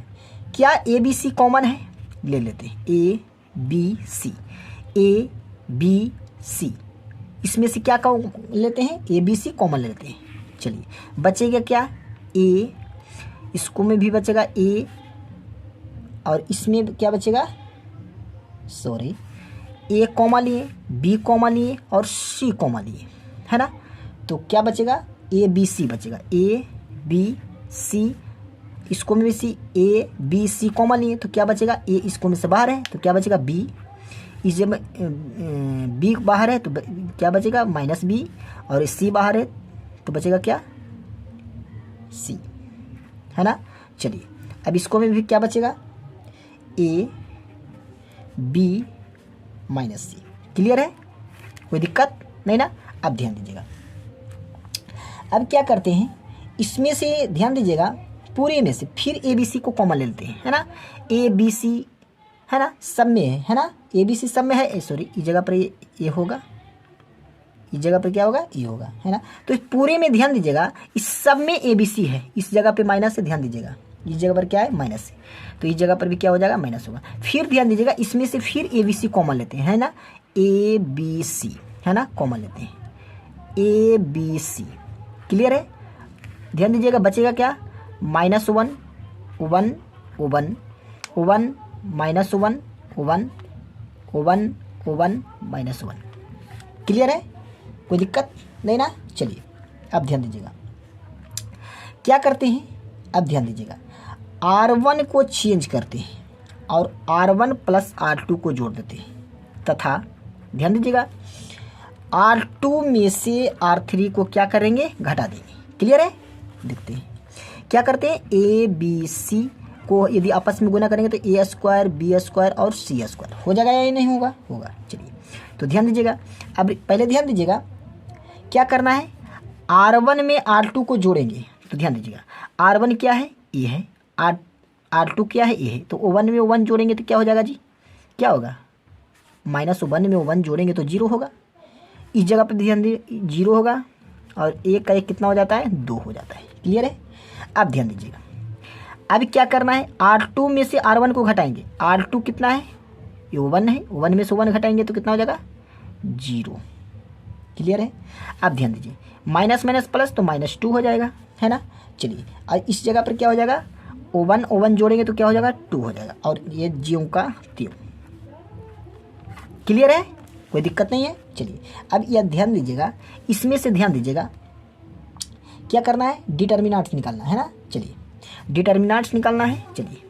क्या ABC कॉमन है, ले लेते हैं ABC, ABC इसमें से क्या लेते हैं, ABC कॉमन लेते हैं। चलिए बचेगा क्या, A, इसको में भी बचेगा A, और इसमें क्या बचेगा, सॉरी A कॉमा लिए, B कॉमा लिए और C कॉमा लिए, है ना। तो क्या बचेगा, ABC बचेगा, ABC, इसको में से ABC कॉमन लिए तो क्या बचेगा, A इसको में से बाहर है तो क्या बचेगा B, इस जब B बाहर है तो क्या बचेगा -B, और C बाहर है तो बचेगा क्या, C, है ना। चलिए अब इसको में भी क्या बचेगा, A B -C। क्लियर है, कोई दिक्कत नहीं ना। अब ध्यान दीजिएगा, अब क्या करते हैं, इसमें से ध्यान दीजिएगा, पूरे में से फिर ABC को कॉमन ले लेते हैं, है ना। ABC है ना, सब में है ना, ABC सब में है, सॉरी इस जगह पर ये होगा, इस जगह पर क्या होगा, ये होगा, है ना। तो इस पूरे में ध्यान दीजिएगा, इस सब में ABC है, इस जगह पे माइनस है, ध्यान दीजिएगा इस जगह पर क्या है, माइनस है, तो इस जगह पर भी क्या हो जाएगा, माइनस होगा। फिर ध्यान दीजिएगा, इसमें से फिर ABC कॉमन लेते हैं, है ना, ABC है ना, कॉमन लेते हैं ABC। क्लियर है, ध्यान दीजिएगा, बचेगा क्या, -1 1 1 1 -1 1 1 -1। क्लियर है, कोई दिक्कत नहीं ना। चलिए अब ध्यान दीजिएगा, क्या करते हैं, अब ध्यान दीजिएगा, R1 को चेंज करते हैं और R1 + R2 को जोड़ देते हैं, तथा ध्यान दीजिएगा R2 में से R3 को क्या करेंगे, घटा देंगे। क्लियर है, देखते हैं क्या करते हैं, ABC को यदि आपस में गुना करेंगे तो A² B² और C² हो जाएगा या नहीं होगा, होगा। चलिए तो ध्यान दीजिएगा, अब पहले ध्यान दीजिएगा क्या करना है, R1 में R2 को जोड़ेंगे, तो ध्यान दीजिएगा R1 क्या है, A है, R2 क्या है, A है, तो 1 में 1 जोड़ेंगे तो क्या हो जाएगा जी, क्या होगा, -1 में 1 जोड़ेंगे तो 0 होगा, इस जगह पर ध्यान दीजिए 0 होगा, और 1 का 1 कितना हो जाता है, 2 हो जाता है। क्लियर है, अब ध्यान दीजिएगा, अब क्या करना है, R2 में से R1 को घटाएंगे, R2 कितना है, ये 1 है, 1 में से 1 घटाएंगे तो कितना हो जाएगा, 0। क्लियर है। अब ध्यान दीजिए माइनस माइनस प्लस तो -2 हो जाएगा, है ना। चलिए और इस जगह पर क्या हो जाएगा, O1 O1 जोड़ेंगे तो क्या हो जाएगा 2 हो जाएगा, और ये ज्यों का त्यों। क्लियर है, कोई दिक्कत नहीं है। चलिए अब यह ध्यान दीजिएगा, इसमें से ध्यान दीजिएगा क्या करना है, डिटर्मिनेंट्स निकालना है ना। चलिए डिटर्मिनेंट्स निकालना है। चलिए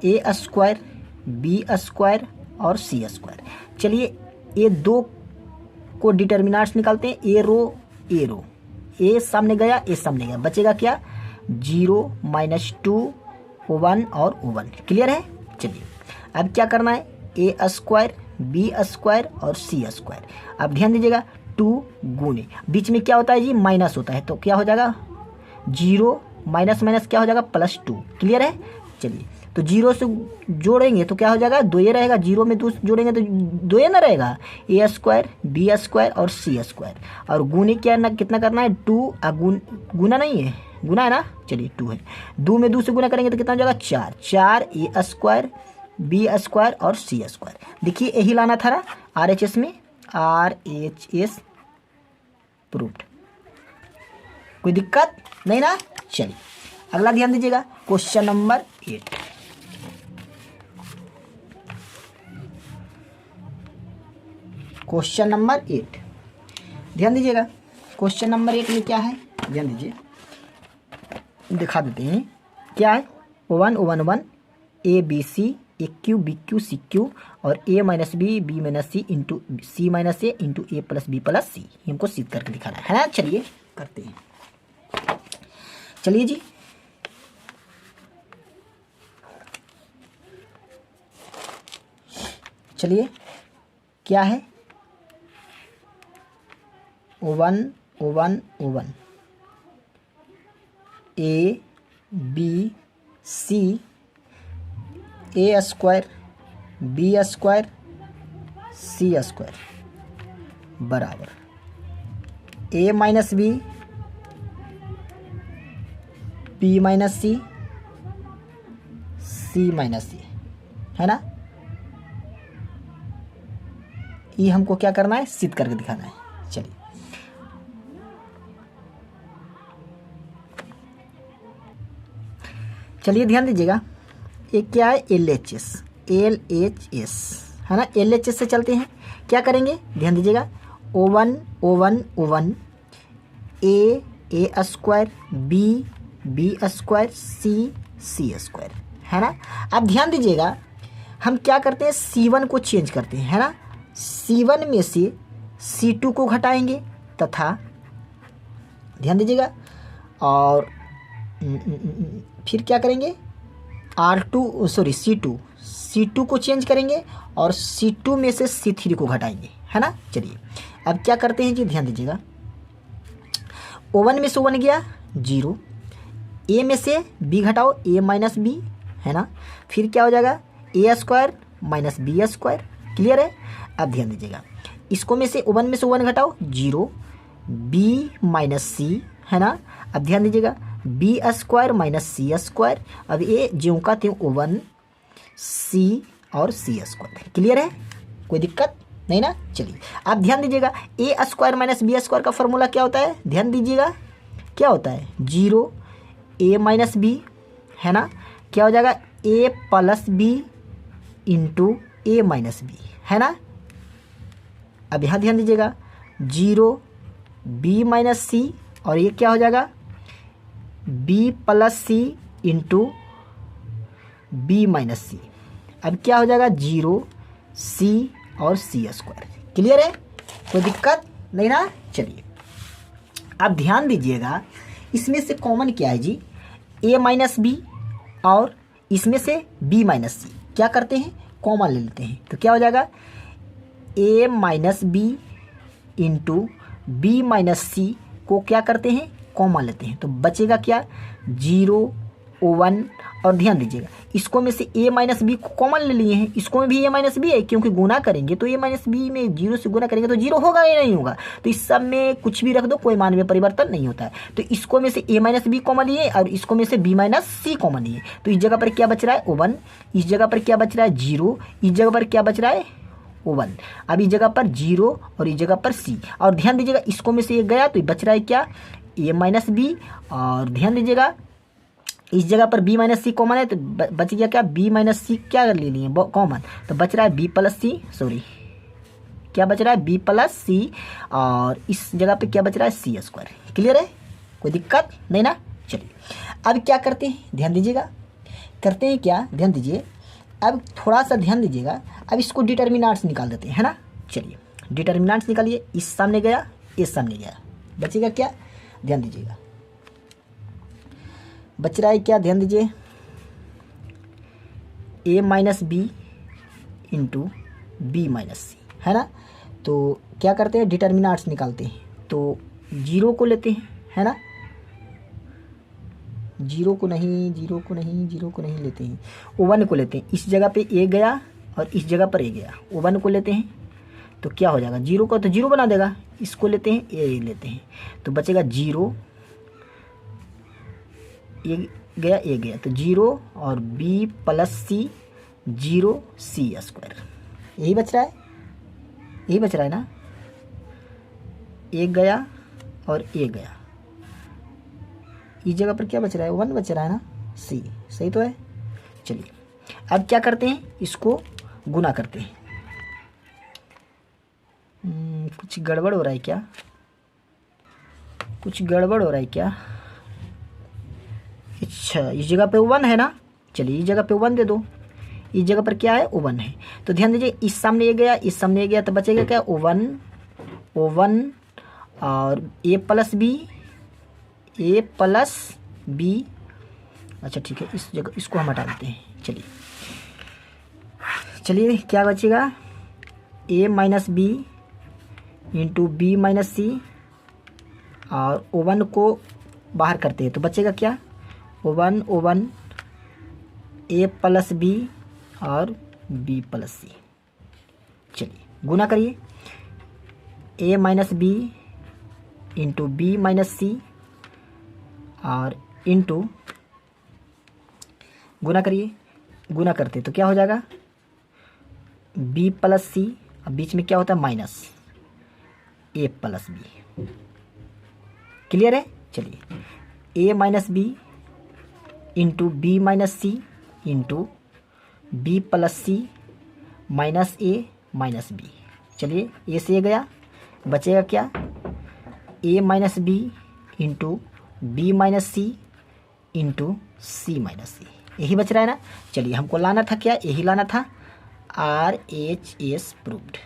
a स्क्वायर b स्क्वायर और c स्क्वायर। चलिए ये दो को डिटर्मिनेंट्स निकालते हैं, ए रो ए सामने गया, ए सामने गया, बचेगा क्या 0 -2 O1 और O1। क्लियर है। चलिए अब क्या करना है, a स्क्वायर b स्क्वायर और c स्क्वायर। अब ध्यान दीजिएगा 2 गुने बीच में क्या होता है जी, माइनस होता है, तो क्या हो जाएगा 0 माइनस माइनस क्या हो जाएगा +2। क्लियर है। चलिए तो 0 से जोड़ेंगे तो क्या हो जाएगा 2 रहेगा, 0 में 2 जोड़ेंगे तो 2 ना रहेगा, a स्क्वायर b स्क्वायर और c स्क्वायर। और गुने क्या ना कितना करना है 2, गुना नहीं है, गुना है ना। चलिए 2 है, 2 में 2 से गुना करेंगे तो कितना हो जाएगा 4 a स्क्वायर b स्क्वायर और c स्क्वायर। देखिए यही लाना था ना RHS में, RHS प्रूव्ड, कोई दिक्कत नहीं ना। चलिए अगला ध्यान दीजिएगा, क्वेश्चन नंबर 8। क्वेश्चन नंबर 8 ध्यान दीजिएगा, क्वेश्चन नंबर 8 में क्या है ध्यान दीजिए, दिखा देते हैं क्या है। O1 O1 A B C A Q B Q C Q और A - B B - C into C - A into A + B + C, हमको सिद्ध करके दिखाना है ना। चलिए करते हैं, चलिए जी। चलिए क्या है, O1 A B C A square B square C square बराबर A - B B - C C - C, है ना। ये हमको क्या करना है, सिद्ध करके दिखाना है। चलिए चलिए ध्यान दीजिएगा, ये क्या है LHS है ना। LHS से चलते हैं, क्या करेंगे ध्यान दीजिएगा, O1 A square B square C square, है ना। अब ध्यान दीजिएगा हम क्या करते हैं, C1 को चेंज करते हैं, है ना। C1 में से C2 को घटाएंगे तथा ध्यान दीजिएगा, और फिर क्या करेंगे C2 को चेंज करेंगे और C2 में से C3 को घटाएंगे, है ना। चलिए अब क्या करते हैं जी, ध्यान दीजिएगा, O1 में से 1 गया 0, A में से B घटाओ A - B, है ना। फिर क्या हो जाएगा A square - B square. Clear है। अब ध्यान दीजिएगा, इसको में से O1 में से 1 घटाओ 0 B - C, है ना। अब ध्यान दीजिएगा B स्क्वायर - C स्क्वायर। अब ये ज्यों का त्यों O1 C और C स्क्वायर। क्लियर है, कोई दिक्कत नहीं ना। चलिए अब ध्यान दीजिएगा, A स्क्वायर - B स्क्वायर का फॉर्मूला क्या होता है, ध्यान दीजिएगा क्या होता है 0 A - B, है ना। क्या हो जाएगा A + B into A - B, है ना। अब यहाँ ध्यान दीजिएगा 0 B - C और ये क्या हो जाएगा B + C into B - C। अब क्या हो जाएगा 0 C और C स्क्वायर। क्लियर है, कोई दिक्कत नहीं ना। चलिए अब ध्यान दीजिएगा, इसमें से कॉमन क्या है जी, A - B और इसमें से B - C क्या करते हैं, कॉमन ले लेते हैं, तो क्या हो जाएगा A - B into B - C को क्या करते हैं, कॉमन लेते हैं, तो बचेगा क्या 0 O1। और ध्यान दीजिएगा इसको में से A - B को कॉमन ले लिए हैं, इसको में भी A - B है, क्योंकि गुना करेंगे तो A - B में 0 से गुना करेंगे तो 0 होगा या नहीं होगा, तो इस सब में कुछ भी रख दो, कोई मान में परिवर्तन नहीं होता है। तो इसको में से A - B कॉमन लिए और इसको में से B - C कॉमन लिए, तो इस जगह पर क्या बच रहा है O1, इस जगह पर क्या बच रहा है 0, इस जगह पर क्या बच रहा है O1। अब इस जगह पर 0 और इस जगह पर C, और ध्यान दीजिएगा इसको में से ये गया तो बच रहा है क्या, A माइनस बी, और ध्यान दीजिएगा इस जगह पर B माइनस सी कॉमन है तो बच गया क्या, B माइनस सी क्या ले लिए कॉमन, तो बच रहा है B प्लस सी, सॉरी क्या बच रहा है B प्लस सी, और इस जगह पे क्या बच रहा है C स्क्वायर। क्लियर है, कोई दिक्कत नहीं ना। चलिए अब क्या करते हैं, ध्यान दीजिएगा करते हैं क्या, ध्यान दीजिए, अब थोड़ा सा ध्यान दीजिएगा, अब इसको डिटर्मिनेंट्स निकाल देते हैं, है ना। चलिए डिटर्मिनेंट्स निकालिए, इस सामने गया इस सामने गया, बचेगा क्या, ध्यान दीजिएगा बच रहा है क्या, ध्यान दीजिए A minus B into B minus C, है ना। तो क्या करते हैं, डिटर्मिनेंट्स निकालते हैं, तो 0 को लेते हैं, है ना, 0 को नहीं लेते हैं, O1 को लेते हैं, इस जगह पे A गया और इस जगह पर A गया, O1 को लेते हैं तो क्या हो जाएगा, 0 को तो 0 बना देगा, इसको लेते हैं A लेते हैं तो बचेगा 0, A गया तो 0 और B प्लस सी 0 C स्क्वायर, यही बच रहा है ना। A गया और A गया, इस जगह पर क्या बच रहा है, 1 बच रहा है ना, C, सही तो है। चलिए अब क्या करते हैं, इसको गुना करते हैं। कुछ गड़बड़ हो रहा है क्या, अच्छा इस जगह पे 1 है ना, चलिए इस जगह पे 1 दे दो, इस जगह पर क्या है, O1 है, तो ध्यान दीजिए इस सामने ये गया इस सामने ये गया तो बचेगा क्या, O1 और A प्लस बी, अच्छा ठीक है, इस जगह इसको हम हटा देते हैं। चलिए क्या बचेगा, A minus B into B minus C, और O1 को बाहर करते हैं तो बचेगा क्या, O1 A प्लस बी और B प्लस सी। चलिए गुना करिए, A minus B into B minus C और इंटू गुना करिए, गुना करते तो क्या हो जाएगा, B प्लस सी, अब बीच में क्या होता है minus A plus B. Clear है, चलिए A minus B into B minus C into B plus C minus A minus B. चलिए A से गया, बचेगा क्या, A minus B into B minus C into C minus C, यही बच रहा है ना। चलिए हमको लाना था क्या, यही लाना था, RHS प्रूव्ड।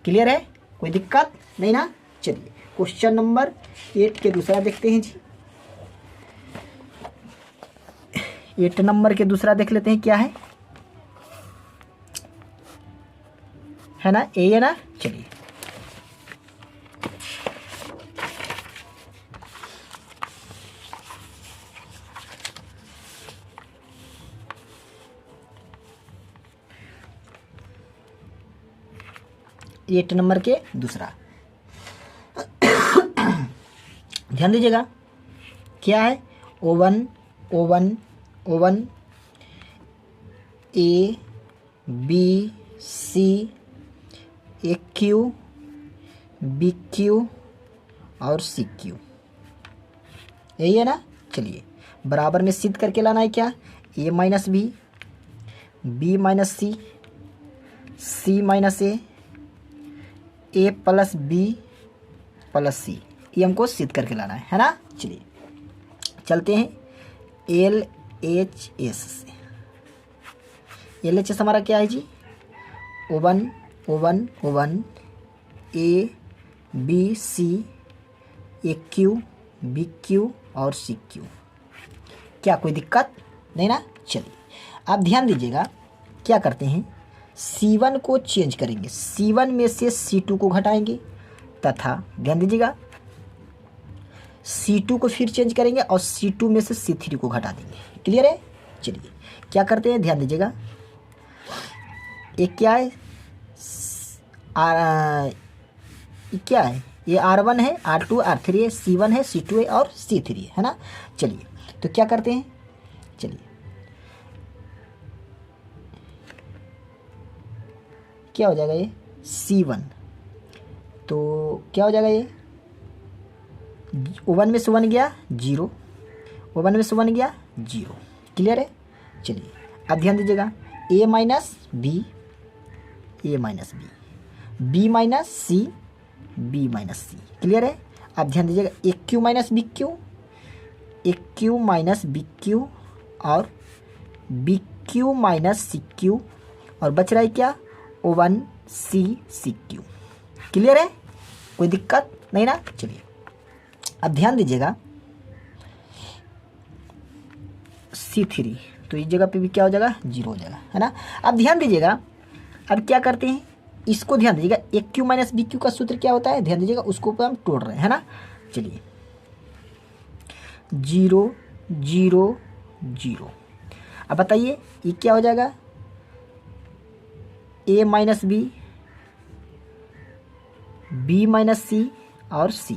क्लियर है, कोई दिक्कत नहीं ना। चलिए क्वेश्चन नंबर 8 के दूसरा देखते हैं जी, 8 नंबर के दूसरा देख लेते हैं क्या है ना, ए है ना। चलिए एट नंबर के दूसरा ध्यान दीजिएगा क्या है, O1 A B C A Q B Q और C Q, यही है ना। चलिए बराबर में सिद्ध करके लाना है क्या, A minus B B minus C C minus A plus B plus C, ये हमको सिद्ध करके लाना है ना। चलिए चलते हैं LHS से। LHS हमारा क्या है जी, O1 A B C A Q B Q और C Q, क्या कोई दिक्कत नहीं ना। चलिए आप ध्यान दीजिएगा क्या करते हैं, C1 को चेंज करेंगे, C1 में से C2 को घटाएंगे तथा ध्यान दीजिएगा C2 को फिर चेंज करेंगे और C2 में से C3 को घटा देंगे। क्लियर है, चलिए क्या करते हैं, ध्यान दीजिएगा एक क्या है क्या है, ये R1 है R2 R3 है, C1 है C2 है और C3 है ना। चलिए तो क्या करते हैं, चलिए क्या हो जाएगा ये C1। तो क्या हो जाएगा ये वन में से वन गया 0, वन में से वन गया 0। क्लियर है। चलिए अब ध्यान दीजिएगा a minus b, a minus b minus c, b minus c. Clear है। अब ध्यान दीजिएगा ए Q minus B q, a Q minus B q और b q minus c q, और बच रहा है क्या O1 सी क्यू। क्लियर है, कोई दिक्कत नहीं ना। चलिए अब ध्यान दीजिएगा C3, तो इस जगह पे भी क्या हो जाएगा 0 हो जाएगा, है ना। अब ध्यान दीजिएगा, अब क्या करते हैं इसको, ध्यान दीजिएगा ए क्यू माइनस बी क्यू का सूत्र क्या होता है, ध्यान दीजिएगा उसको ऊपर हम तोड़ रहे हैं, है ना। चलिए 0 0 0। अब बताइए ये क्या हो जाएगा a minus B, b minus C और c।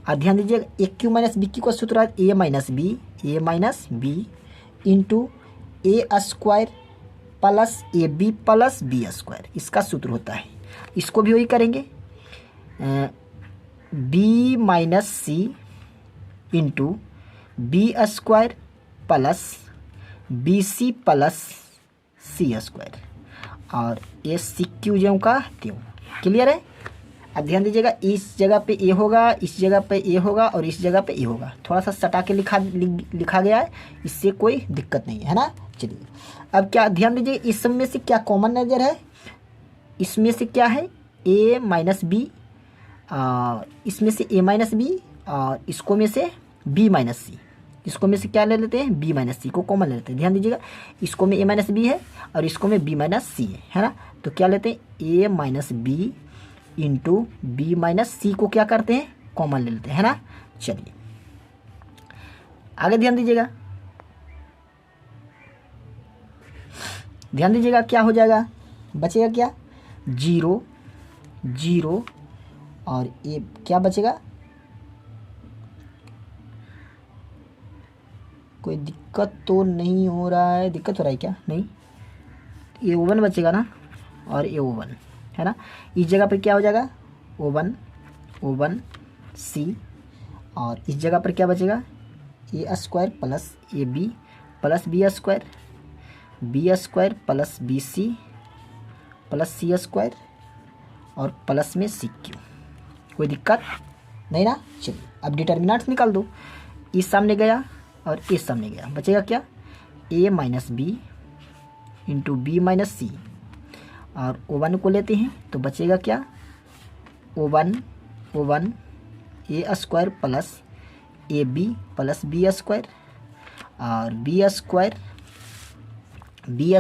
अब ध्यान दीजिएगा ए क्यू माइनस बी क्यू का सूत्र है a minus B into A square plus A B plus B square, इसका सूत्र होता है। इसको भी वही करेंगे b माइनस सी into B square plus B सी प्लस सी स्क्वायर, और ए सी क्यू ज्यों का त्यों। क्लियर है। अब ध्यान दीजिएगा इस जगह पे ए होगा, इस जगह पे ए होगा और इस जगह पे ए होगा, थोड़ा सा सटा के लिखा गया है, इससे कोई दिक्कत नहीं है ना। चलिए अब क्या ध्यान दीजिए इस सब में से क्या कॉमन नज़र है, इसमें से क्या है a माइनस बी, इसमें से a माइनस बी और इसको में से b माइनस सी, इसको में से क्या ले लेते हैं b माइनस सी को कॉमन ले लेते हैं। ध्यान दीजिएगा इसको में a माइनस बी है और इसको में b माइनस सी है ना। तो क्या लेते हैं a minus B into B minus C को क्या करते हैं कॉमन ले लेते हैं, है ना। चलिए आगे ध्यान दीजिएगा, ध्यान दीजिएगा क्या हो जाएगा, बचेगा क्या 0 0 और ये क्या बचेगा, कोई दिक्कत तो नहीं हो रहा है, दिक्कत हो रहा है क्या, नहीं, ये O1 बचेगा ना और ये O1 है ना। इस जगह पर क्या हो जाएगा O1 C, और इस जगह पर क्या बचेगा A square plus A B plus B square plus B C plus C square और प्लस में सी क्यू। कोई दिक्कत नहीं ना। चलिए अब डिटर्मिनेंट्स निकाल दो, इस सामने गया और इस सामने गया, बचेगा क्या a minus B into B minus C, और O1 को लेते हैं तो बचेगा क्या O1 A square plus A B plus B square और बी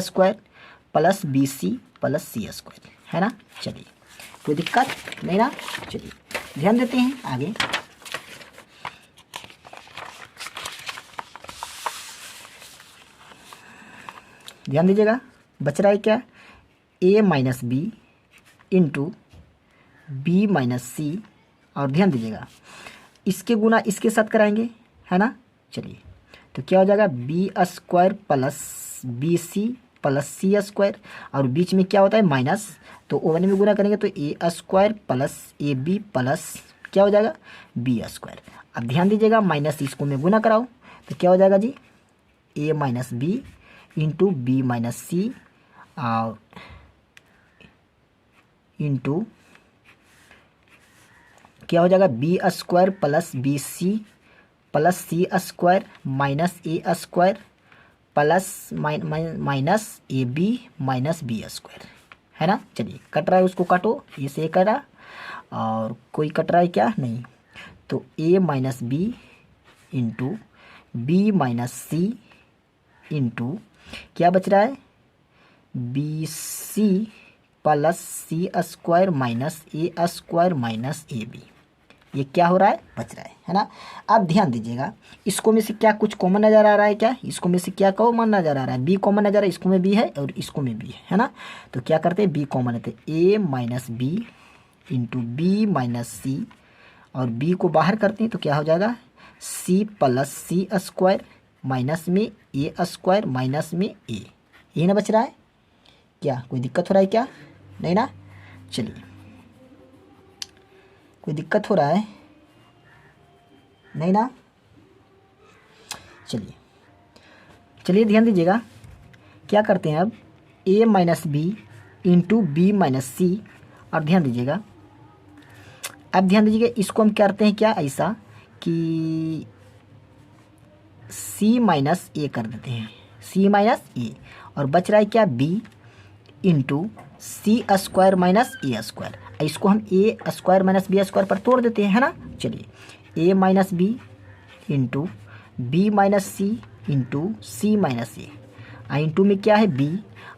स्क्वायर प्लस बी सी प्लस सी स्क्वायर, है ना। चलिए कोई दिक्कत नहीं ना। चलिए ध्यान देते हैं आगे, ध्यान दीजिएगा बच रहा है क्या a minus B into B minus C, और ध्यान दीजिएगा इसके गुना इसके साथ कराएंगे, है ना। चलिए तो क्या हो जाएगा बी स्क्वायर प्लस बी सी प्लस सी स्क्वायर, और बीच में क्या होता है माइनस, तो O1 में गुना करेंगे तो A square plus A B plus क्या हो जाएगा बी स्क्वायर। अब ध्यान दीजिएगा माइनस इसको में गुना कराओ तो क्या हो जाएगा जी a minus B into B minus C और इंटू क्या हो जाएगा बी स्क्वायर प्लस बी सी प्लस सी स्क्वायर माइनस ए स्क्वायर प्लस माइनस ए बी माइनस बी स्क्वायर, है ना। चलिए कट रहा है उसको काटो, ये से करा और कोई कट रहा है क्या नहीं, तो a minus B into B minus C into क्या बच रहा है बी सी प्लस सी स्क्वायर माइनस ए स्क्वायर माइनस ए बी, ये क्या हो रहा है बच रहा है ना। अब ध्यान दीजिएगा इसको में से क्या कुछ कॉमन नज़र आ रहा है क्या, इसको में से क्या कॉमन नज़र आ रहा है बी कॉमन नज़र आ रहा है, इसको में बी है और इसको में बी है ना। तो क्या करते हैं बी कॉमन लेते हैं A minus B into B minus C, और बी को बाहर करते हैं तो क्या हो जाएगा सी प्लस सी स्क्वायर माइनस में ए स्क्वायर माइनस में ए, ये ना बच रहा है क्या, कोई दिक्कत हो रहा है क्या नहीं ना। चलिए, कोई दिक्कत हो रहा है? नहीं ना। चलिए चलिए ध्यान दीजिएगा, क्या करते हैं अब, a minus B into B minus C. और ध्यान दीजिएगा, अब ध्यान दीजिएगा, इसको हम करते हैं क्या, ऐसा कि c माइनस ए कर देते हैं, c माइनस ए, और बच रहा है क्या, b into C square minus ए स्क्वायर। इसको हम A square minus B square पर तोड़ देते हैं, है ना। चलिए, a minus B into B minus C into C minus A, into में क्या है b।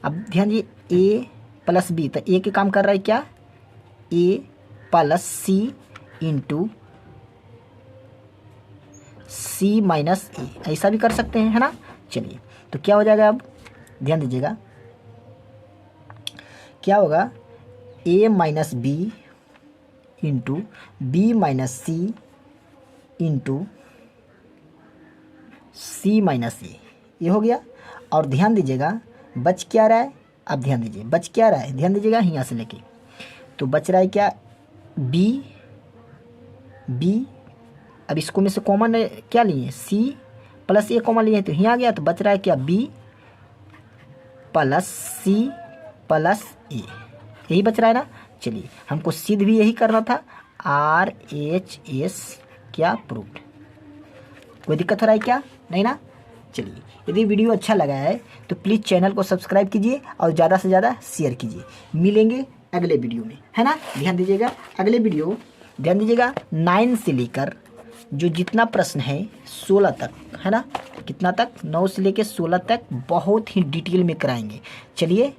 अब ध्यान दीजिए, a प्लस बी, तो a के काम कर रहा है क्या, a plus C into C minus A, ऐसा भी कर सकते हैं, है ना। चलिए, तो क्या हो जाएगा, अब ध्यान दीजिएगा, क्या होगा, a minus B into B minus C into C minus A, ये हो गया। और ध्यान दीजिएगा, बच क्या रहा है, अब ध्यान दीजिए बच क्या रहा है, ध्यान दीजिएगा यहाँ से लेके, तो बच रहा है क्या, बी, अब इसको में से कॉमन क्या लिए, सी प्लस ए कॉमन लिए, तो यहाँ आ गया, तो बच रहा है क्या, बी प्लस सी प्लस ए, यही बच रहा है ना। चलिए, हमको सिद्ध भी यही करना था, RHS क्या प्रूव्ड। कोई दिक्कत हो रहा है क्या, नहीं ना। चलिए, यदि वीडियो अच्छा लगा है तो प्लीज़ चैनल को सब्सक्राइब कीजिए और ज़्यादा से ज़्यादा शेयर कीजिए। मिलेंगे अगले वीडियो में, है ना। ध्यान दीजिएगा, अगले वीडियो, ध्यान दीजिएगा, 9 से लेकर जो जितना प्रश्न है 16 तक, है ना, कितना तक, 9 से लेकर 16 तक बहुत ही डिटेल में कराएंगे। चलिए।